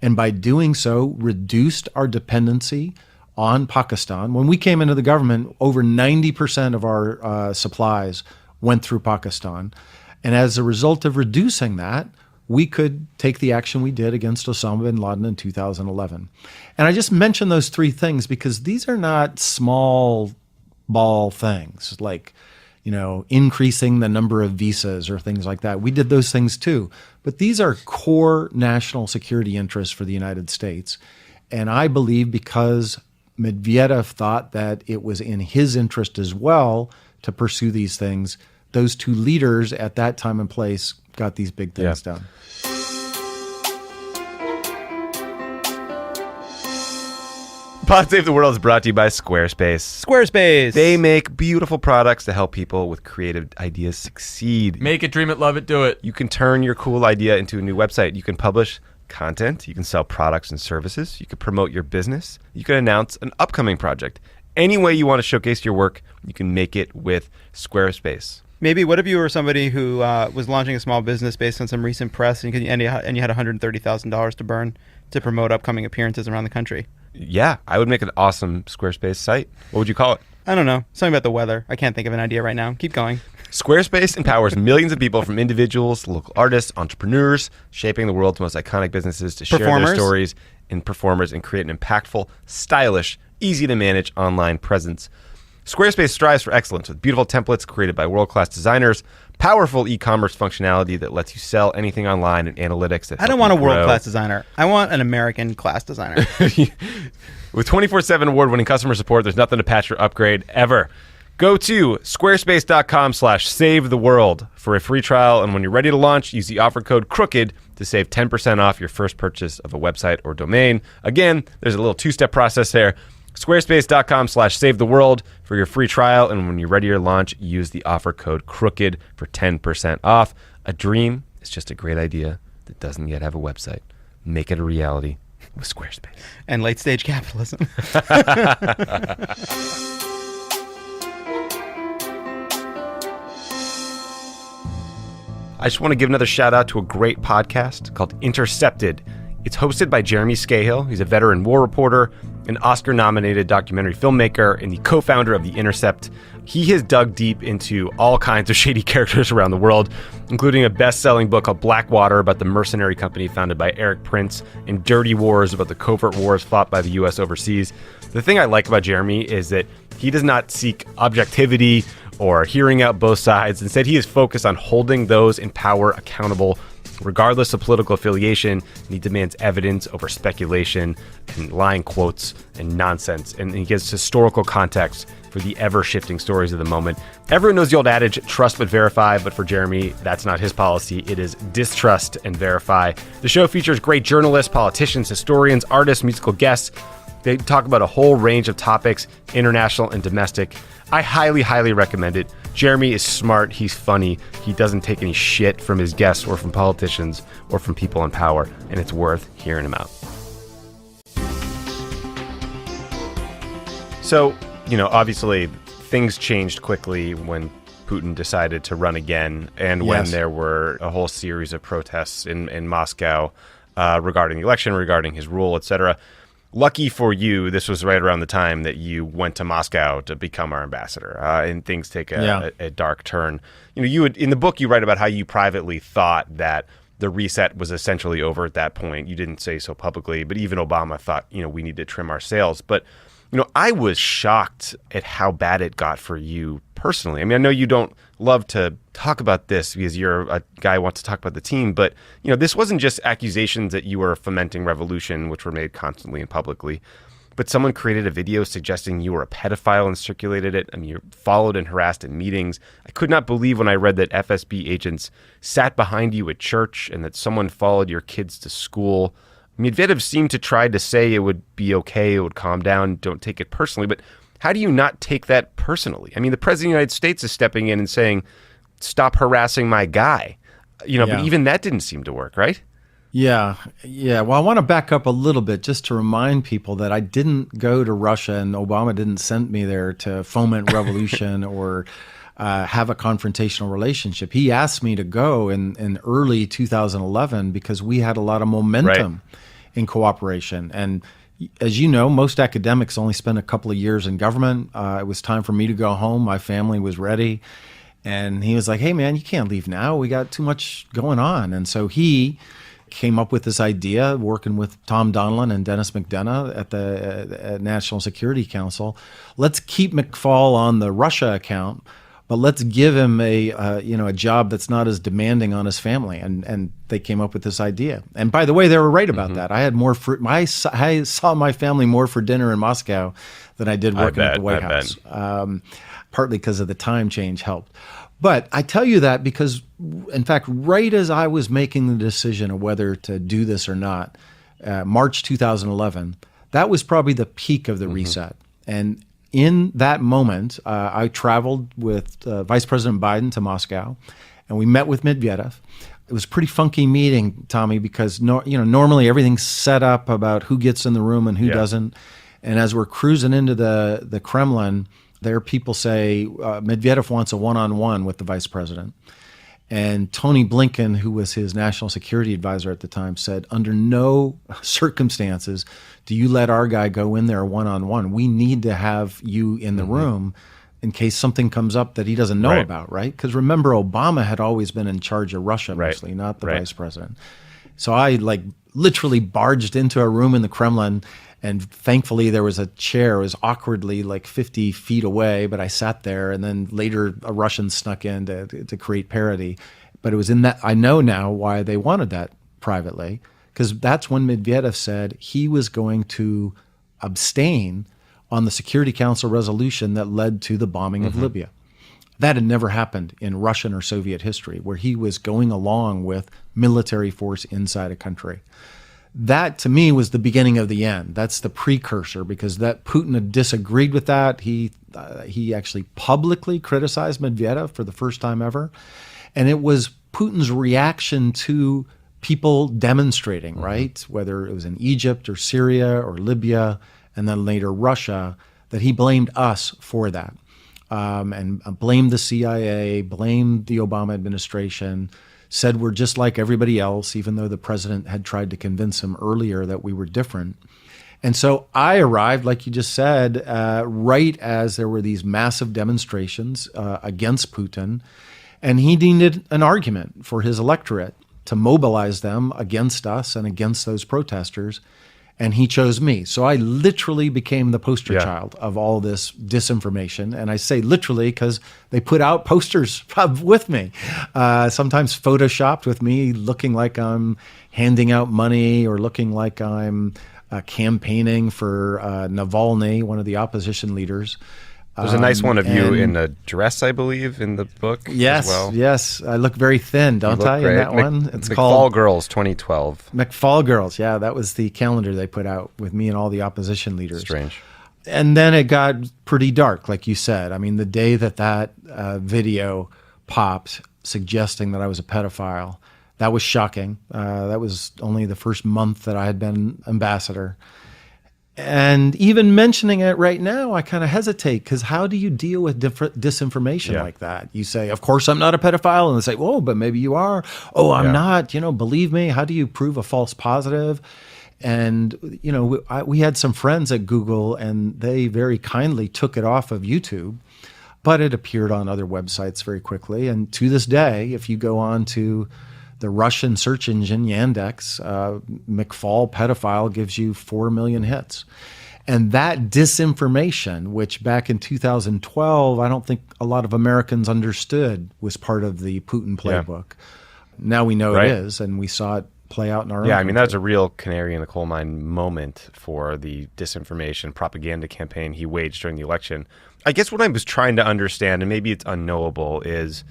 and by doing so, reduced our dependency on Pakistan. When we came into the government, over 90% of our supplies went through Pakistan. And as a result of reducing that, we could take the action we did against Osama bin Laden in 2011. And I just mentioned those three things because these are not small ball things like, increasing the number of visas or things like that. We did those things too. But these are core national security interests for the United States. And I believe because Medvedev thought that it was in his interest as well to pursue these things, those two leaders at that time and place got these big things done. Pod Save the World is brought to you by Squarespace. Squarespace. They make beautiful products to help people with creative ideas succeed. Make it, dream it, love it, do it. You can turn your cool idea into a new website. You can publish content. You can sell products and services. You can promote your business. You can announce an upcoming project. Any way you want to showcase your work, you can make it with Squarespace. Maybe what if you were somebody who was launching a small business based on some recent press and you had $130,000 to burn to promote upcoming appearances around the country? Yeah, I would make an awesome Squarespace site. What would you call it? I don't know. Something about the weather. I can't think of an idea right now. Keep going. Squarespace empowers millions of people, from individuals, local artists, entrepreneurs, shaping the world's most iconic businesses to share their stories and performers and create an impactful, stylish, easy to manage online presence. Squarespace strives for excellence with beautiful templates created by world-class designers, powerful e-commerce functionality that lets you sell anything online, and analytics that I don't want a world-class designer. I want an American class designer. With 24/7 award-winning customer support, there's nothing to patch or upgrade ever. Go to squarespace.com/savetheworld for a free trial, and when you're ready to launch, use the offer code CROOKED to save 10% off your first purchase of a website or domain. Again, there's a little two-step process there. Squarespace.com/savetheworld for your free trial, and when you're ready to launch, use the offer code CROOKED for 10% off. A dream is just a great idea that doesn't yet have a website. Make it a reality with Squarespace. And late-stage capitalism. I just want to give another shout out to a great podcast called Intercepted. It's hosted by Jeremy Scahill. He's a veteran war reporter, an Oscar-nominated documentary filmmaker, and the co-founder of The Intercept. He has dug deep into all kinds of shady characters around the world, including a best-selling book called Blackwater about the mercenary company founded by Eric Prince, and Dirty Wars about the covert wars fought by the U.S. overseas. The thing I like about Jeremy is that he does not seek objectivity or hearing out both sides. Instead, he is focused on holding those in power accountable, regardless of political affiliation, and he demands evidence over speculation and lying quotes and nonsense. And he gives historical context for the ever-shifting stories of the moment. Everyone knows the old adage, trust but verify, but for Jeremy, that's not his policy. It is distrust and verify. The show features great journalists, politicians, historians, artists, musical guests. They talk about a whole range of topics, international and domestic. I highly, highly recommend it. Jeremy is smart. He's funny. He doesn't take any shit from his guests or from politicians or from people in power, and it's worth hearing him out. So, obviously things changed quickly when Putin decided to run again, and when there were a whole series of protests in Moscow regarding the election, regarding his rule, etc. Lucky for you, this was right around the time that you went to Moscow to become our ambassador, and things take a dark turn. You would, in the book, you write about how you privately thought that the reset was essentially over at that point. You didn't say so publicly, but even Obama thought, we need to trim our sails. But, I was shocked at how bad it got for you personally. I mean, I know you don't love to talk about this because you're a guy who wants to talk about the team, but this wasn't just accusations that you were fomenting revolution, which were made constantly and publicly, but someone created a video suggesting you were a pedophile and circulated it. I mean, you're followed and harassed in meetings. I could not believe when I read that FSB agents sat behind you at church and that someone followed your kids to school. Medvedev seemed to try to say it would be okay, it would calm down, don't take it personally, but how do you not take that personally? I mean, the president of the United States is stepping in and saying, stop harassing my guy. But even that didn't seem to work, right? Yeah. Well, I want to back up a little bit just to remind people that I didn't go to Russia and Obama didn't send me there to foment revolution or have a confrontational relationship. He asked me to go in early 2011 because we had a lot of momentum in cooperation. And as you know, most academics only spend a couple of years in government. It was time for me to go home. My family was ready. And he was like, hey, man, you can't leave now. We got too much going on. And so he came up with this idea, working with Tom Donilon and Dennis McDonough at the National Security Council. Let's keep McFaul on the Russia account, but let's give him a job that's not as demanding on his family. And they came up with this idea. And by the way, they were right about that. I had I saw my family more for dinner in Moscow than I did working at the White House. Partly because of the time change helped. But I tell you that because, in fact, right as I was making the decision of whether to do this or not, March 2011, that was probably the peak of the reset. And in that moment, I traveled with Vice President Biden to Moscow, and we met with Medvedev. It was a pretty funky meeting, Tommy, because normally everything's set up about who gets in the room and who doesn't. And as we're cruising into the Kremlin, there people say Medvedev wants a one-on-one with the vice president. And Tony Blinken, who was his national security advisor at the time, said, under no circumstances do you let our guy go in there one-on-one. We need to have you in the room in case something comes up that he doesn't know about, right? Because remember, Obama had always been in charge of Russia mostly, not the vice president. So I literally barged into a room in the Kremlin, and thankfully there was a chair. It was awkwardly 50 feet away, but I sat there, and then later a Russian snuck in to create parody. But it was in that, I know now why they wanted that privately, because that's when Medvedev said he was going to abstain on the Security Council resolution that led to the bombing of Libya. That had never happened in Russian or Soviet history, where he was going along with military force inside a country. That, to me, was the beginning of the end. That's the precursor, because that Putin had disagreed with that. He actually publicly criticized Medvedev for the first time ever. And it was Putin's reaction to people demonstrating, right? Whether it was in Egypt or Syria or Libya, and then later Russia, that he blamed us for that. And blamed the CIA, blamed the Obama administration, said we're just like everybody else, even though the president had tried to convince him earlier that we were different. And so I arrived, like you just said, right as there were these massive demonstrations against Putin. And he needed an argument for his electorate to mobilize them against us and against those protesters. And he chose me. So I literally became the poster child of all this disinformation. And I say literally because they put out posters with me, sometimes photoshopped with me looking like I'm handing out money or looking like I'm campaigning for Navalny, one of the opposition leaders. There's a nice one of you in a dress, I believe, in the book. Yes, as well. Yes. I look very thin, don't I, in that one? It's called McFall Girls 2012. McFall Girls, yeah. That was the calendar they put out with me and all the opposition leaders. Strange. And then it got pretty dark, like you said. I mean, the day that video popped suggesting that I was a pedophile, that was shocking. That was only the first month that I had been ambassador. And even mentioning it right now, I kind of hesitate because how do you deal with disinformation like that? You say, of course, I'm not a pedophile. And they say, whoa, but maybe you are. Oh, I'm not. Believe me. How do you prove a false positive? And, we had some friends at Google and they very kindly took it off of YouTube, but it appeared on other websites very quickly. And to this day, if you go on to the Russian search engine Yandex, McFall pedophile gives you 4 million hits. And that disinformation, which back in 2012, I don't think a lot of Americans understood was part of the Putin playbook. Now we know it is, and we saw it play out in our own country. That's a real canary in the coal mine moment for the disinformation propaganda campaign he waged during the election. I guess what I was trying to understand, and maybe it's unknowable, is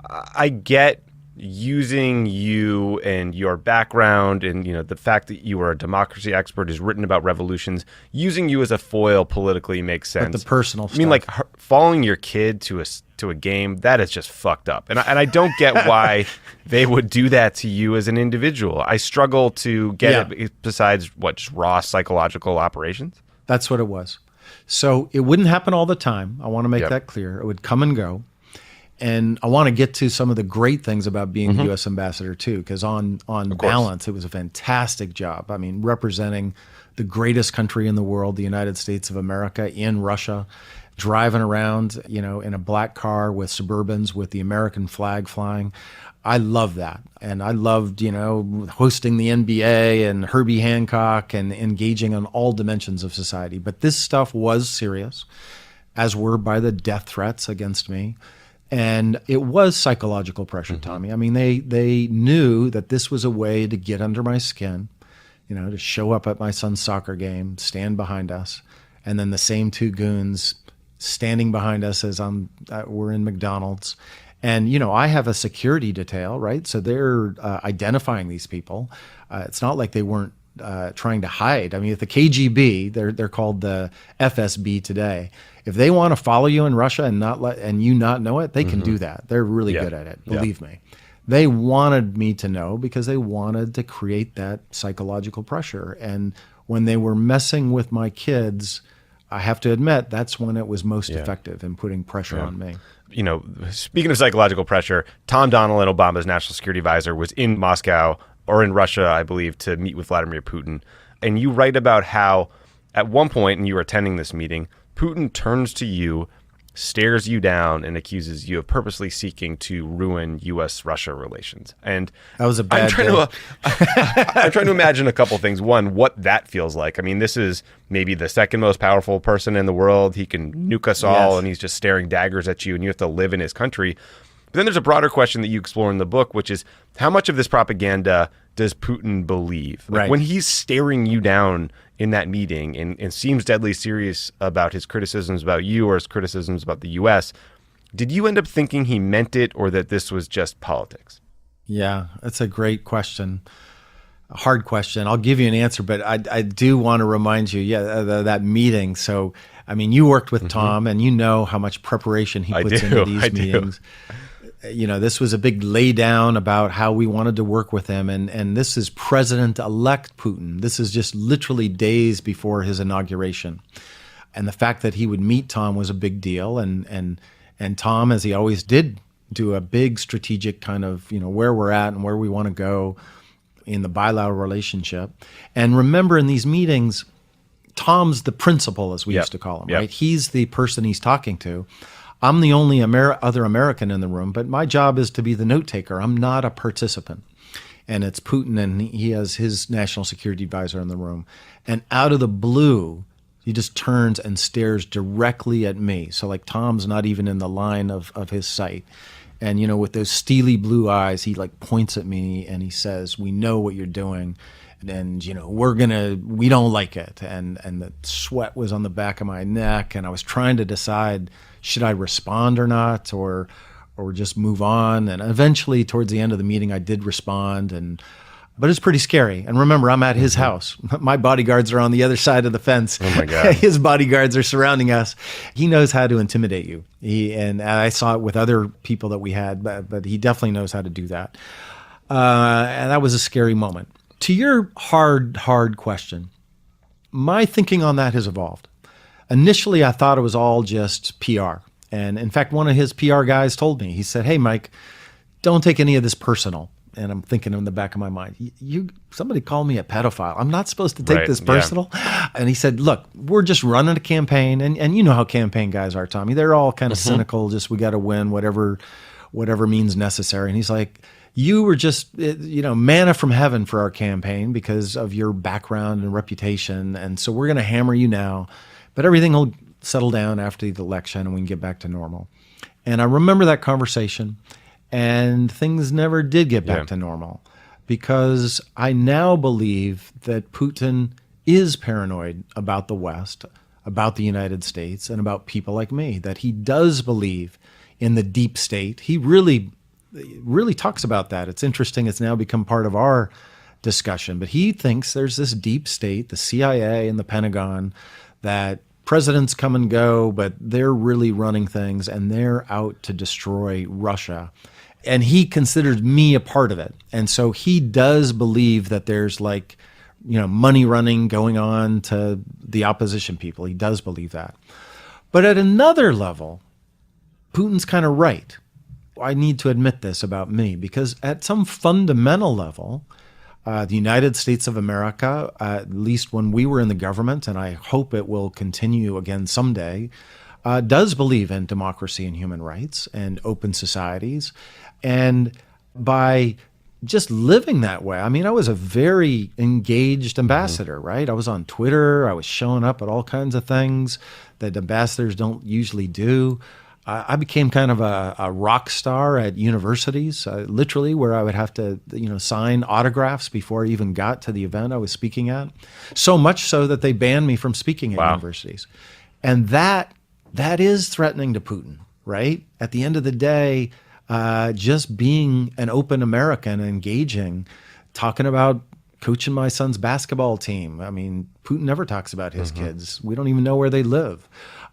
I get using you and your background and the fact that you are a democracy expert, is written about revolutions, using you as a foil politically makes sense. But the personal stuff. I mean, like following your kid to a game, that is just fucked up. And I don't get why they would do that to you as an individual. I struggle to get it besides just raw psychological operations. That's what it was. So it wouldn't happen all the time. I want to make that clear. It would come and go. And I want to get to some of the great things about being the U.S. ambassador, too, because on balance, it was a fantastic job. I mean, representing the greatest country in the world, the United States of America, in Russia, driving around, in a black car with Suburbans with the American flag flying. I love that. And I loved, hosting the NBA and Herbie Hancock and engaging on all dimensions of society. But this stuff was serious, as were by the death threats against me. And it was psychological pressure, Tommy. I mean, they knew that this was a way to get under my skin, to show up at my son's soccer game, stand behind us, and then the same two goons standing behind us as we're in McDonald's. And, I have a security detail, right? So they're identifying these people. It's not like they weren't trying to hide. I mean, if the KGB, they're called the FSB today, if they want to follow you in Russia and you not know it, they can do that. They're really good at it, believe me. They wanted me to know because they wanted to create that psychological pressure. And when they were messing with my kids, I have to admit, that's when it was most effective in putting pressure on me. Speaking of psychological pressure, Tom Donilon, Obama's national security advisor, was in Moscow or in Russia, I believe, to meet with Vladimir Putin. And you write about how at one point, and you were attending this meeting, Putin turns to you, stares you down, and accuses you of purposely seeking to ruin U.S.-Russia relations. And that was a bad I'm trying to imagine a couple things. One, what that feels like. I mean, this is maybe the second most powerful person in the world. He can nuke us all, and he's just staring daggers at you, and you have to live in his country. But then there's a broader question that you explore in the book, which is how much of this propaganda does Putin believe? Like when he's staring you down in that meeting and seems deadly serious about his criticisms about you or his criticisms about the U.S., did you end up thinking he meant it or that this was just politics? Yeah, that's a great question. A hard question. I'll give you an answer, but I do want to remind you, that meeting. So, I mean, you worked with Tom and you know how much preparation he puts into these meetings. This was a big lay down about how we wanted to work with him. And this is President-elect Putin. This is just literally days before his inauguration. And the fact that he would meet Tom was a big deal. And Tom, as he always did do a big strategic kind of, where we're at and where we want to go in the bilateral relationship. And remember, in these meetings, Tom's the principal, as we used to call him, right? He's the person he's talking to. I'm the only other American in the room, but my job is to be the note taker. I'm not a participant. And it's Putin, and he has his national security advisor in the room. And out of the blue, he just turns and stares directly at me. So like Tom's not even in the line of his sight. And, with those steely blue eyes, he like points at me and he says, "We know what you're doing. And, we don't like it." And the sweat was on the back of my neck. And I was trying to decide, should I respond or not, or just move on? And eventually, towards the end of the meeting, I did respond. But it's pretty scary. And remember, I'm at his house. My bodyguards are on the other side of the fence. Oh my God. His bodyguards are surrounding us. He knows how to intimidate you. And I saw it with other people that we had, but he definitely knows how to do that. And that was a scary moment. To your hard question, my thinking on that has evolved. Initially, I thought it was all just PR. And in fact, one of his PR guys told me, he said, "Hey, Mike, don't take any of this personal." And I'm thinking in the back of my mind, somebody called me a pedophile. I'm not supposed to take this personal. Yeah. And he said, "Look, we're just running a campaign." And you know how campaign guys are, Tommy. They're all kind of cynical, just we got to win whatever means necessary. And he's like, "You were just, manna from heaven for our campaign because of your background and reputation. And so we're going to hammer you now. But everything will settle down after the election and we can get back to normal." And I remember that conversation. And things never did get back to normal, because I now believe that Putin is paranoid about the West, about the United States, and about people like me, that he does believe in the deep state. He really talks about that. It's interesting. It's now become part of our discussion. But he thinks there's this deep state, the CIA and the Pentagon, that presidents come and go, but they're really running things, and they're out to destroy Russia. And he considers me a part of it. And so he does believe that there's money running going on to the opposition people. He does believe that. But at another level, Putin's kind of right. I need to admit this about me, because at some fundamental level, the United States of America, at least when we were in the government, and I hope it will continue again someday, does believe in democracy and human rights and open societies. And by just living that way, I mean, I was a very engaged ambassador, right? I was on Twitter. I was showing up at all kinds of things that ambassadors don't usually do. I became kind of a rock star at universities, literally, where I would have to, sign autographs before I even got to the event I was speaking at. So much so that they banned me from speaking at universities. And that is threatening to Putin, right? At the end of the day, just being an open American, engaging, talking about coaching my son's basketball team. I mean, Putin never talks about his kids. We don't even know where they live.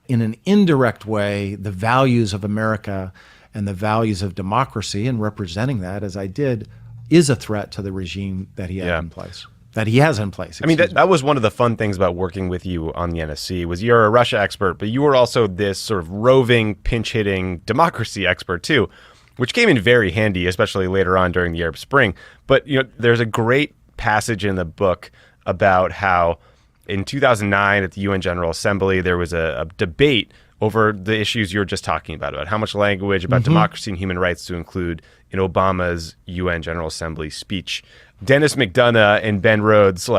In an indirect way, the values of America and the values of democracy, and representing that as I did, is a threat to the regime that he had in place. That he has in place. I mean, that was one of the fun things about working with you on the NSC, was you're a Russia expert, but you were also this sort of roving, pinch-hitting democracy expert too, which came in very handy, especially later on during the Arab Spring. But there's a great passage in the book about how in 2009 at the UN General Assembly, there was a debate over the issues you're just talking about how much language about democracy and human rights to include in Obama's UN General Assembly speech. Dennis McDonough and Ben Rhodes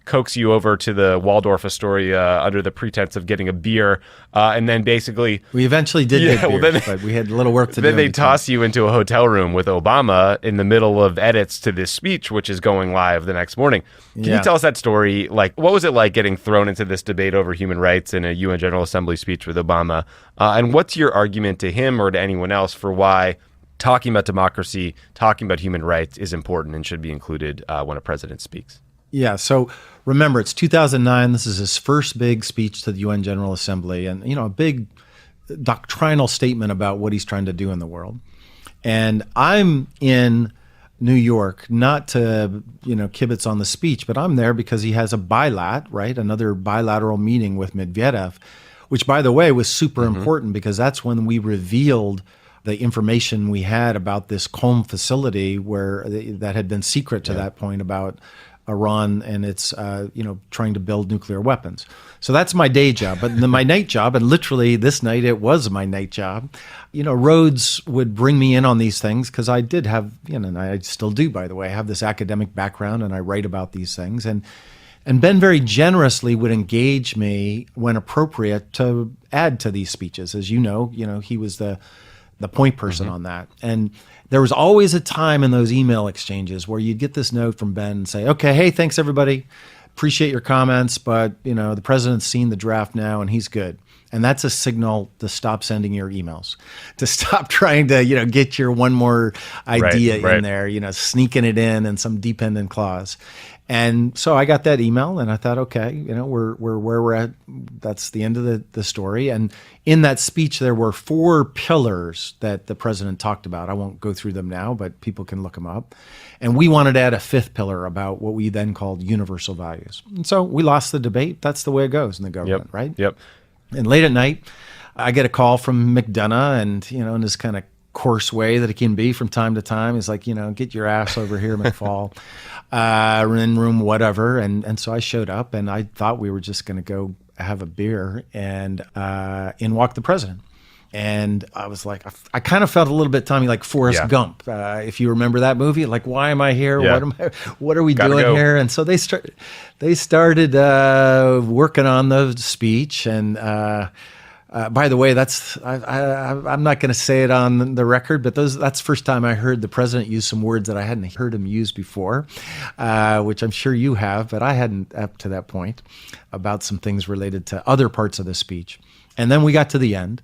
coax you over to the Waldorf Astoria under the pretense of getting a beer, and then basically we eventually did get beers, but we had a little work to do. Then they toss you into a hotel room with Obama in the middle of edits to this speech, which is going live the next morning. Can you tell us that story? What was it like getting thrown into this debate over human rights in a UN General Assembly speech with Obama? And what's your argument to him or to anyone else for why talking about democracy, talking about human rights is important and should be included when a president speaks? Yeah, so remember, it's 2009. This is his first big speech to the UN General Assembly, and a big doctrinal statement about what he's trying to do in the world. And I'm in New York, not to kibitz on the speech, but I'm there because he has a another bilateral meeting with Medvedev, which, by the way, was super important because that's when we revealed the information we had about this Qom facility that had been secret to that point about Iran and its, trying to build nuclear weapons. So that's my day job. But my night job, and literally this night it was my night job, Rhodes would bring me in on these things because I did have, and I still do, by the way, I have this academic background and I write about these things. And Ben very generously would engage me when appropriate to add to these speeches. As you know, he was the point person on that. And there was always a time in those email exchanges where you'd get this note from Ben and say, okay, hey, thanks everybody. Appreciate your comments, but the president's seen the draft now and he's good. And that's a signal to stop sending your emails, to stop trying to, get your one more idea in there, sneaking it in some dependent clause. And so I got that email and I thought, okay, we're where we're at. That's the end of the story. And in that speech, there were 4 pillars that the president talked about. I won't go through them now, but people can look them up. And we wanted to add a 5th pillar about what we then called universal values. And so we lost the debate. That's the way it goes in the government, right? Yep. And late at night, I get a call from McDonough and, in this kind of coarse way that it can be from time to time. He's like, get your ass over here, McFall, in room whatever. And so I showed up and I thought we were just going to go have a beer and in walked the president. And I was like, I kind of felt a little bit, Tommy, like Forrest Gump. If you remember that movie, like, why am I here? Yeah. What are we doing here? And so they started working on the speech. And by the way, I'm not going to say it on the record, but that's the first time I heard the president use some words that I hadn't heard him use before, which I'm sure you have, but I hadn't up to that point, about some things related to other parts of the speech. And then we got to the end.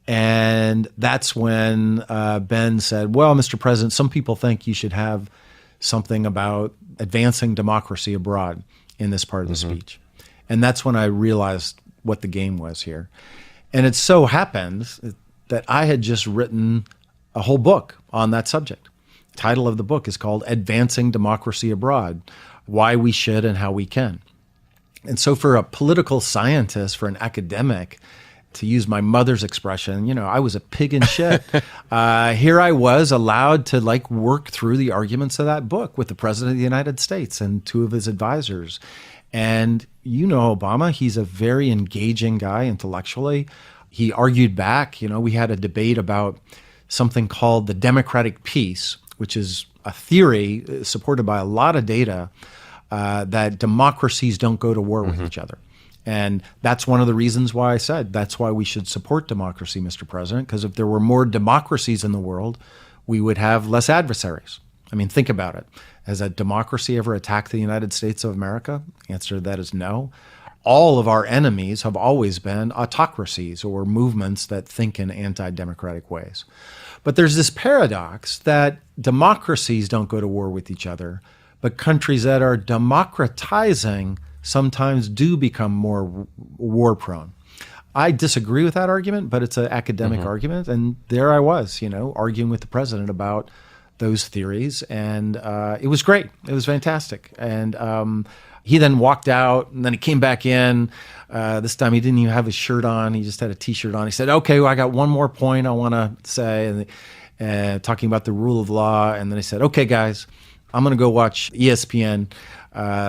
And that's when Ben said, well, Mr. President, some people think you should have something about advancing democracy abroad in this part of the speech. And that's when I realized what the game was here. And it so happens that I had just written a whole book on that subject. The title of the book is called Advancing Democracy Abroad, Why We Should and How We Can. And so for a political scientist, for an academic, to use my mother's expression, I was a pig in shit. Here I was allowed to work through the arguments of that book with the president of the United States and 2 of his advisors. And Obama, he's a very engaging guy intellectually. He argued back. We had a debate about something called the democratic peace, which is a theory supported by a lot of data that democracies don't go to war with each other. And that's one of the reasons why I said that's why we should support democracy, Mr. President, because if there were more democracies in the world, we would have less adversaries. I mean, think about it. Has a democracy ever attacked the United States of America? The answer to that is no. All of our enemies have always been autocracies or movements that think in anti-democratic ways. But there's this paradox that democracies don't go to war with each other, but countries that are democratizing sometimes do become more war-prone. I disagree with that argument, but it's an academic argument. And there I was, arguing with the president about those theories. And it was great. It was fantastic. And he then walked out, and then he came back in. This time he didn't even have his shirt on. He just had a T-shirt on. He said, okay, well, I got one more point I want to say, and talking about the rule of law. And then he said, okay, guys, I'm going to go watch ESPN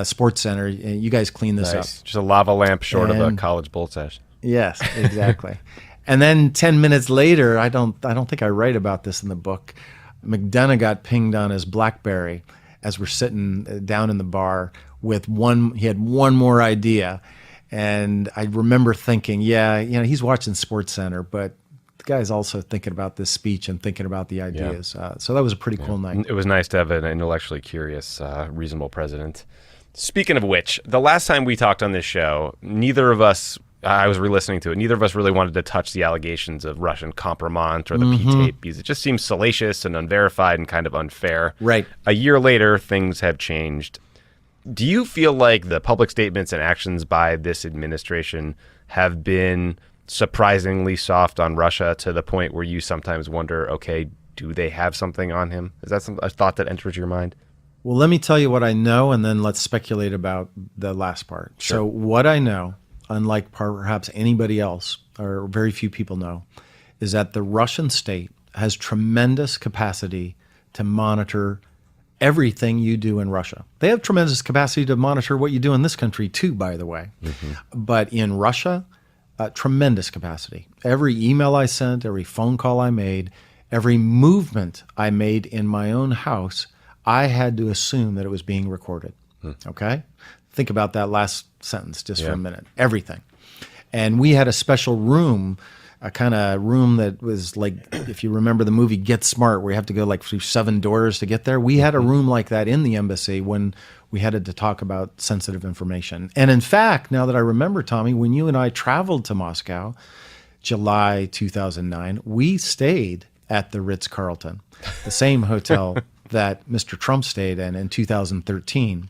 Sports Center. You guys clean this up. Just a lava lamp short of a college bowl session. Yes, exactly. And then 10 minutes later, I don't think I write about this in the book, McDonough got pinged on his BlackBerry as we're sitting down in the bar with he had one more idea. And I remember thinking, he's watching Sports Center, but the guy's also thinking about this speech and thinking about the ideas. So that was a pretty cool night. It was nice to have an intellectually curious, reasonable president. Speaking of which, the last time we talked on this show, neither of us, I was re-listening to it, neither of us really wanted to touch the allegations of Russian compromise or the P-tape because it just seems salacious and unverified and kind of unfair. Right. A year later, things have changed. Do you feel like the public statements and actions by this administration have been surprisingly soft on Russia to the point where you sometimes wonder, okay, do they have something on him? Is that a thought that enters your mind? Well, let me tell you what I know, and then let's speculate about the last part. Sure. So what I know, unlike perhaps anybody else, or very few people know, is that the Russian state has tremendous capacity to monitor everything you do in Russia. They have tremendous capacity to monitor what you do in this country too, by the way. But in Russia, tremendous capacity. Every email I sent, every phone call I made, every movement I made in my own house, I had to assume that it was being recorded. Okay? Think about that last sentence just for a minute. Everything. And we had a special room, a kind of room that was like, if you remember the movie Get Smart, where you have to go like through 7 doors to get there. We had a room like that in the embassy when we had to talk about sensitive information. And in fact, now that I remember, Tommy, when you and I traveled to Moscow, July 2009, we stayed at the Ritz-Carlton, the same hotel that Mr. Trump stayed in 2013.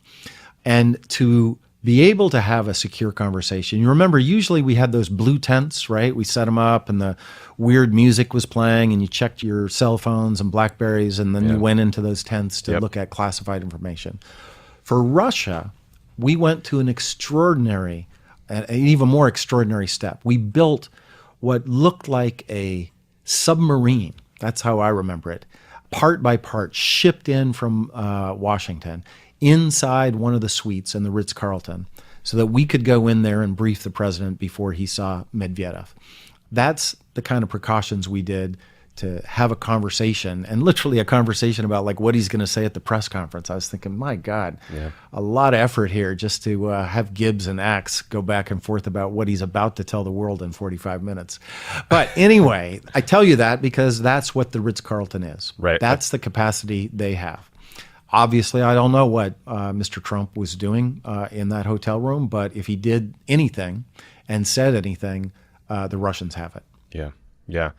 And to be able to have a secure conversation. You remember, usually we had those blue tents, right? We set them up and the weird music was playing and you checked your cell phones and Blackberries and then you went into those tents to look at classified information. For Russia, we went to an extraordinary, an even more extraordinary step. We built what looked like a submarine. That's how I remember it. Part by part, shipped in from Washington inside one of the suites in the Ritz-Carlton so that we could go in there and brief the president before he saw Medvedev. That's the kind of precautions we did to have a conversation, and literally a conversation about like what he's going to say at the press conference. I was thinking, my God, a lot of effort here just to have Gibbs and Axe go back and forth about what he's about to tell the world in 45 minutes. But anyway, I tell you that because that's what the Ritz-Carlton is. Right. That's the capacity they have. Obviously, I don't know what Mr. Trump was doing in that hotel room, but if he did anything and said anything, the Russians have it. Yeah, yeah.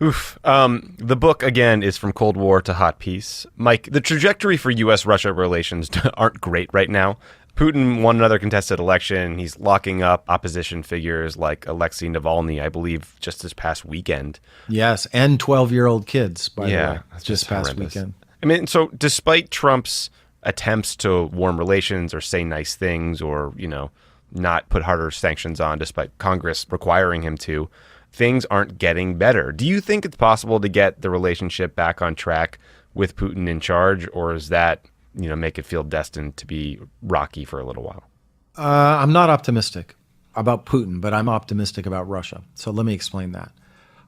Oof. The book, again, is From Cold War to Hot Peace. Mike, the trajectory for U.S.-Russia relations aren't great right now. Putin won another contested election. He's locking up opposition figures like Alexei Navalny, I believe, just this past weekend. Yes, and 12-year-old kids, by the way, that's just past horrendous. weekend. I mean, so despite Trump's attempts to warm relations or say nice things or, you know, not put harder sanctions on despite Congress requiring him to, things aren't getting better. Do you think it's possible to get the relationship back on track with Putin in charge, or is that, you know, make it feel destined to be rocky for a little while? I'm not optimistic about Putin, but I'm optimistic about Russia. So let me explain that.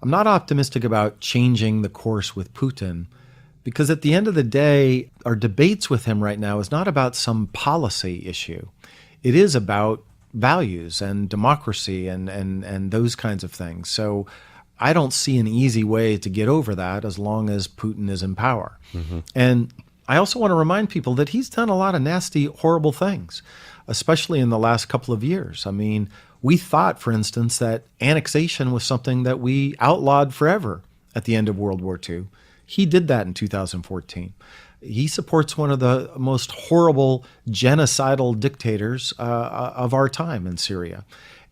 I'm not optimistic about changing the course with Putin because at the end of the day, our debates with him right now is not about some policy issue. It is about values and democracy and those kinds of things. So I don't see an easy way to get over that as long as Putin is in power. And I also want to remind people that he's done a lot of nasty, horrible things, especially in the last couple of years. I mean, we thought, for instance, that annexation was something that we outlawed forever at the end of World War II. He did that in 2014. He supports one of the most horrible genocidal dictators of our time in Syria.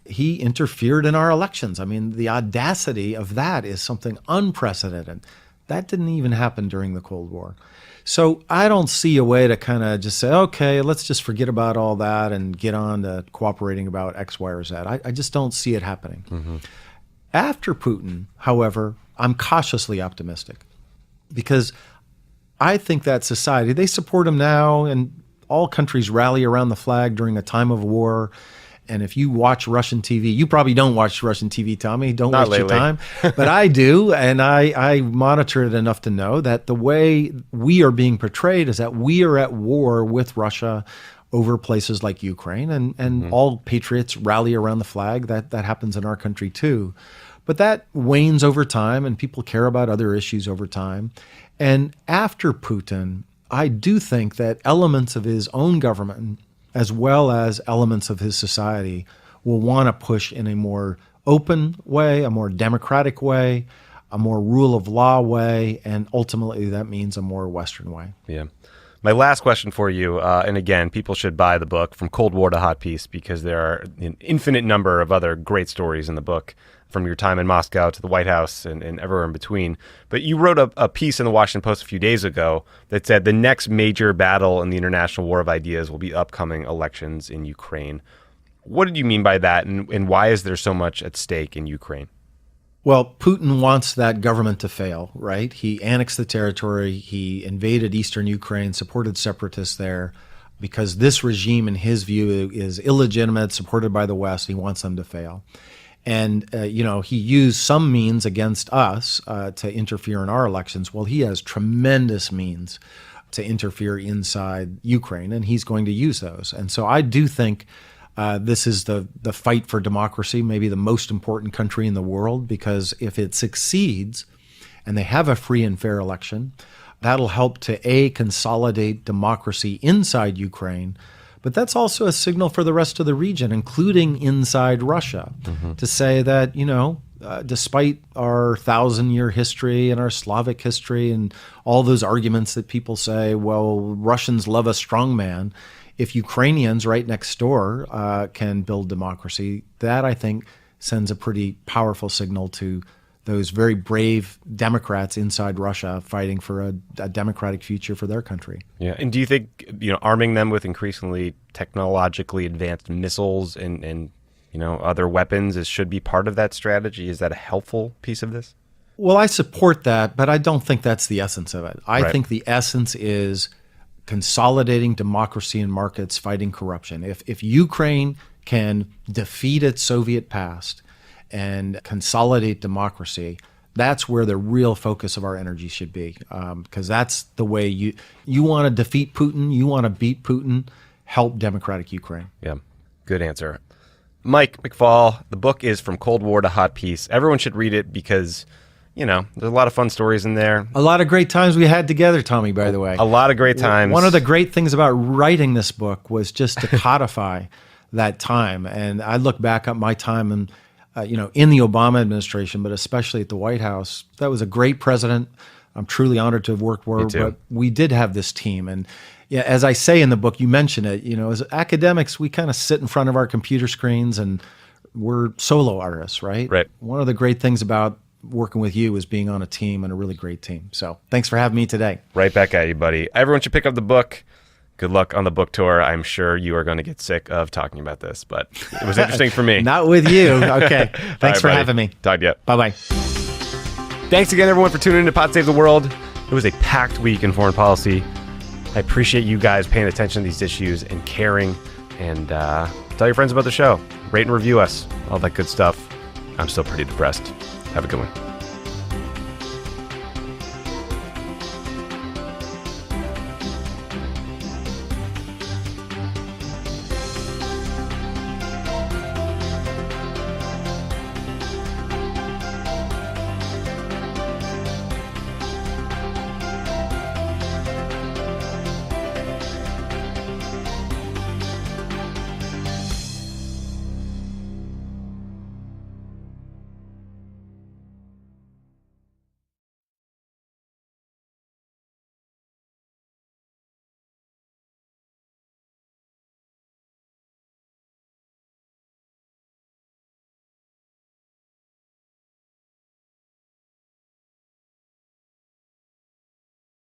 He interfered in our elections. I mean, the audacity of that is something unprecedented. That didn't even happen during the Cold War. So I don't see a way to kind of just say, okay, let's just forget about all that and get on to cooperating about X, Y, or Z. I just don't see it happening. After Putin, however, I'm cautiously optimistic because I think that society, they support him now, and all countries rally around the flag during a time of war. And if you watch Russian TV, you probably don't watch Russian TV, Tommy. Don't Not waste your lately. time. But I do, and I monitor it enough to know that the way we are being portrayed is that we are at war with Russia over places like Ukraine, and all patriots rally around the flag. That happens in our country too. But that wanes over time, and people care about other issues over time. And after Putin, I do think that elements of his own government, as well as elements of his society, will want to push in a more open way, a more democratic way, a more rule of law way, and ultimately that means a more Western way. Yeah. My last question for you, and again, people should buy the book From Cold War to Hot Peace because there are an infinite number of other great stories in the book, from your time in Moscow to the White House and everywhere in between. But you wrote a piece in the Washington Post a few days ago that said the next major battle in the international war of ideas will be upcoming elections in Ukraine. What did you mean by that, and why is there so much at stake in Ukraine? Well, Putin wants that government to fail, right? He annexed the territory. He invaded eastern Ukraine, supported separatists there because this regime, in his view, is illegitimate, supported by the West. He wants them to fail. And, he used some means against us to interfere in our elections. Well, he has tremendous means to interfere inside Ukraine, and he's going to use those. And so I do think this is the fight for democracy, maybe the most important country in the world, because if it succeeds and they have a free and fair election, that'll help to, consolidate democracy inside Ukraine. But that's also a signal for the rest of the region, including inside Russia, to say that, despite our 1,000-year history and our Slavic history and all those arguments that people say, well, Russians love a strong man, if Ukrainians right next door can build democracy, that I think sends a pretty powerful signal to those very brave Democrats inside Russia fighting for a democratic future for their country. Yeah. And do you think, arming them with increasingly technologically advanced missiles and other weapons should be part of that strategy? Is that a helpful piece of this? Well, I support that, but I don't think that's the essence of it. I think the essence is consolidating democracy and markets, fighting corruption. If Ukraine can defeat its Soviet past and consolidate democracy, that's where the real focus of our energy should be, because that's the way you want to defeat Putin, you want to beat Putin, help democratic Ukraine. Yeah, good answer. Mike McFall, the book is From Cold War to Hot Peace. Everyone should read it because there's a lot of fun stories in there. A lot of great times we had together, Tommy, by the way. A lot of great times. One of the great things about writing this book was just to codify that time. And I look back at my time in the Obama administration, but especially at the White House. That was a great president. I'm truly honored to have worked with her. But we did have this team. And as I say in the book, you mention it, as academics, we kind of sit in front of our computer screens and we're solo artists, right? Right. One of the great things about working with you is being on a team, and a really great team. So thanks for having me today. Right back at you, buddy. Everyone should pick up the book. Good luck on the book tour. I'm sure you are going to get sick of talking about this, but it was interesting for me. Not with you. Okay. Thanks for having me. Talk to you. Bye-bye. Thanks again, everyone, for tuning in to Pod Save the World. It was a packed week in foreign policy. I appreciate you guys paying attention to these issues and caring. And tell your friends about the show. Rate and review us. All that good stuff. I'm still pretty depressed. Have a good one.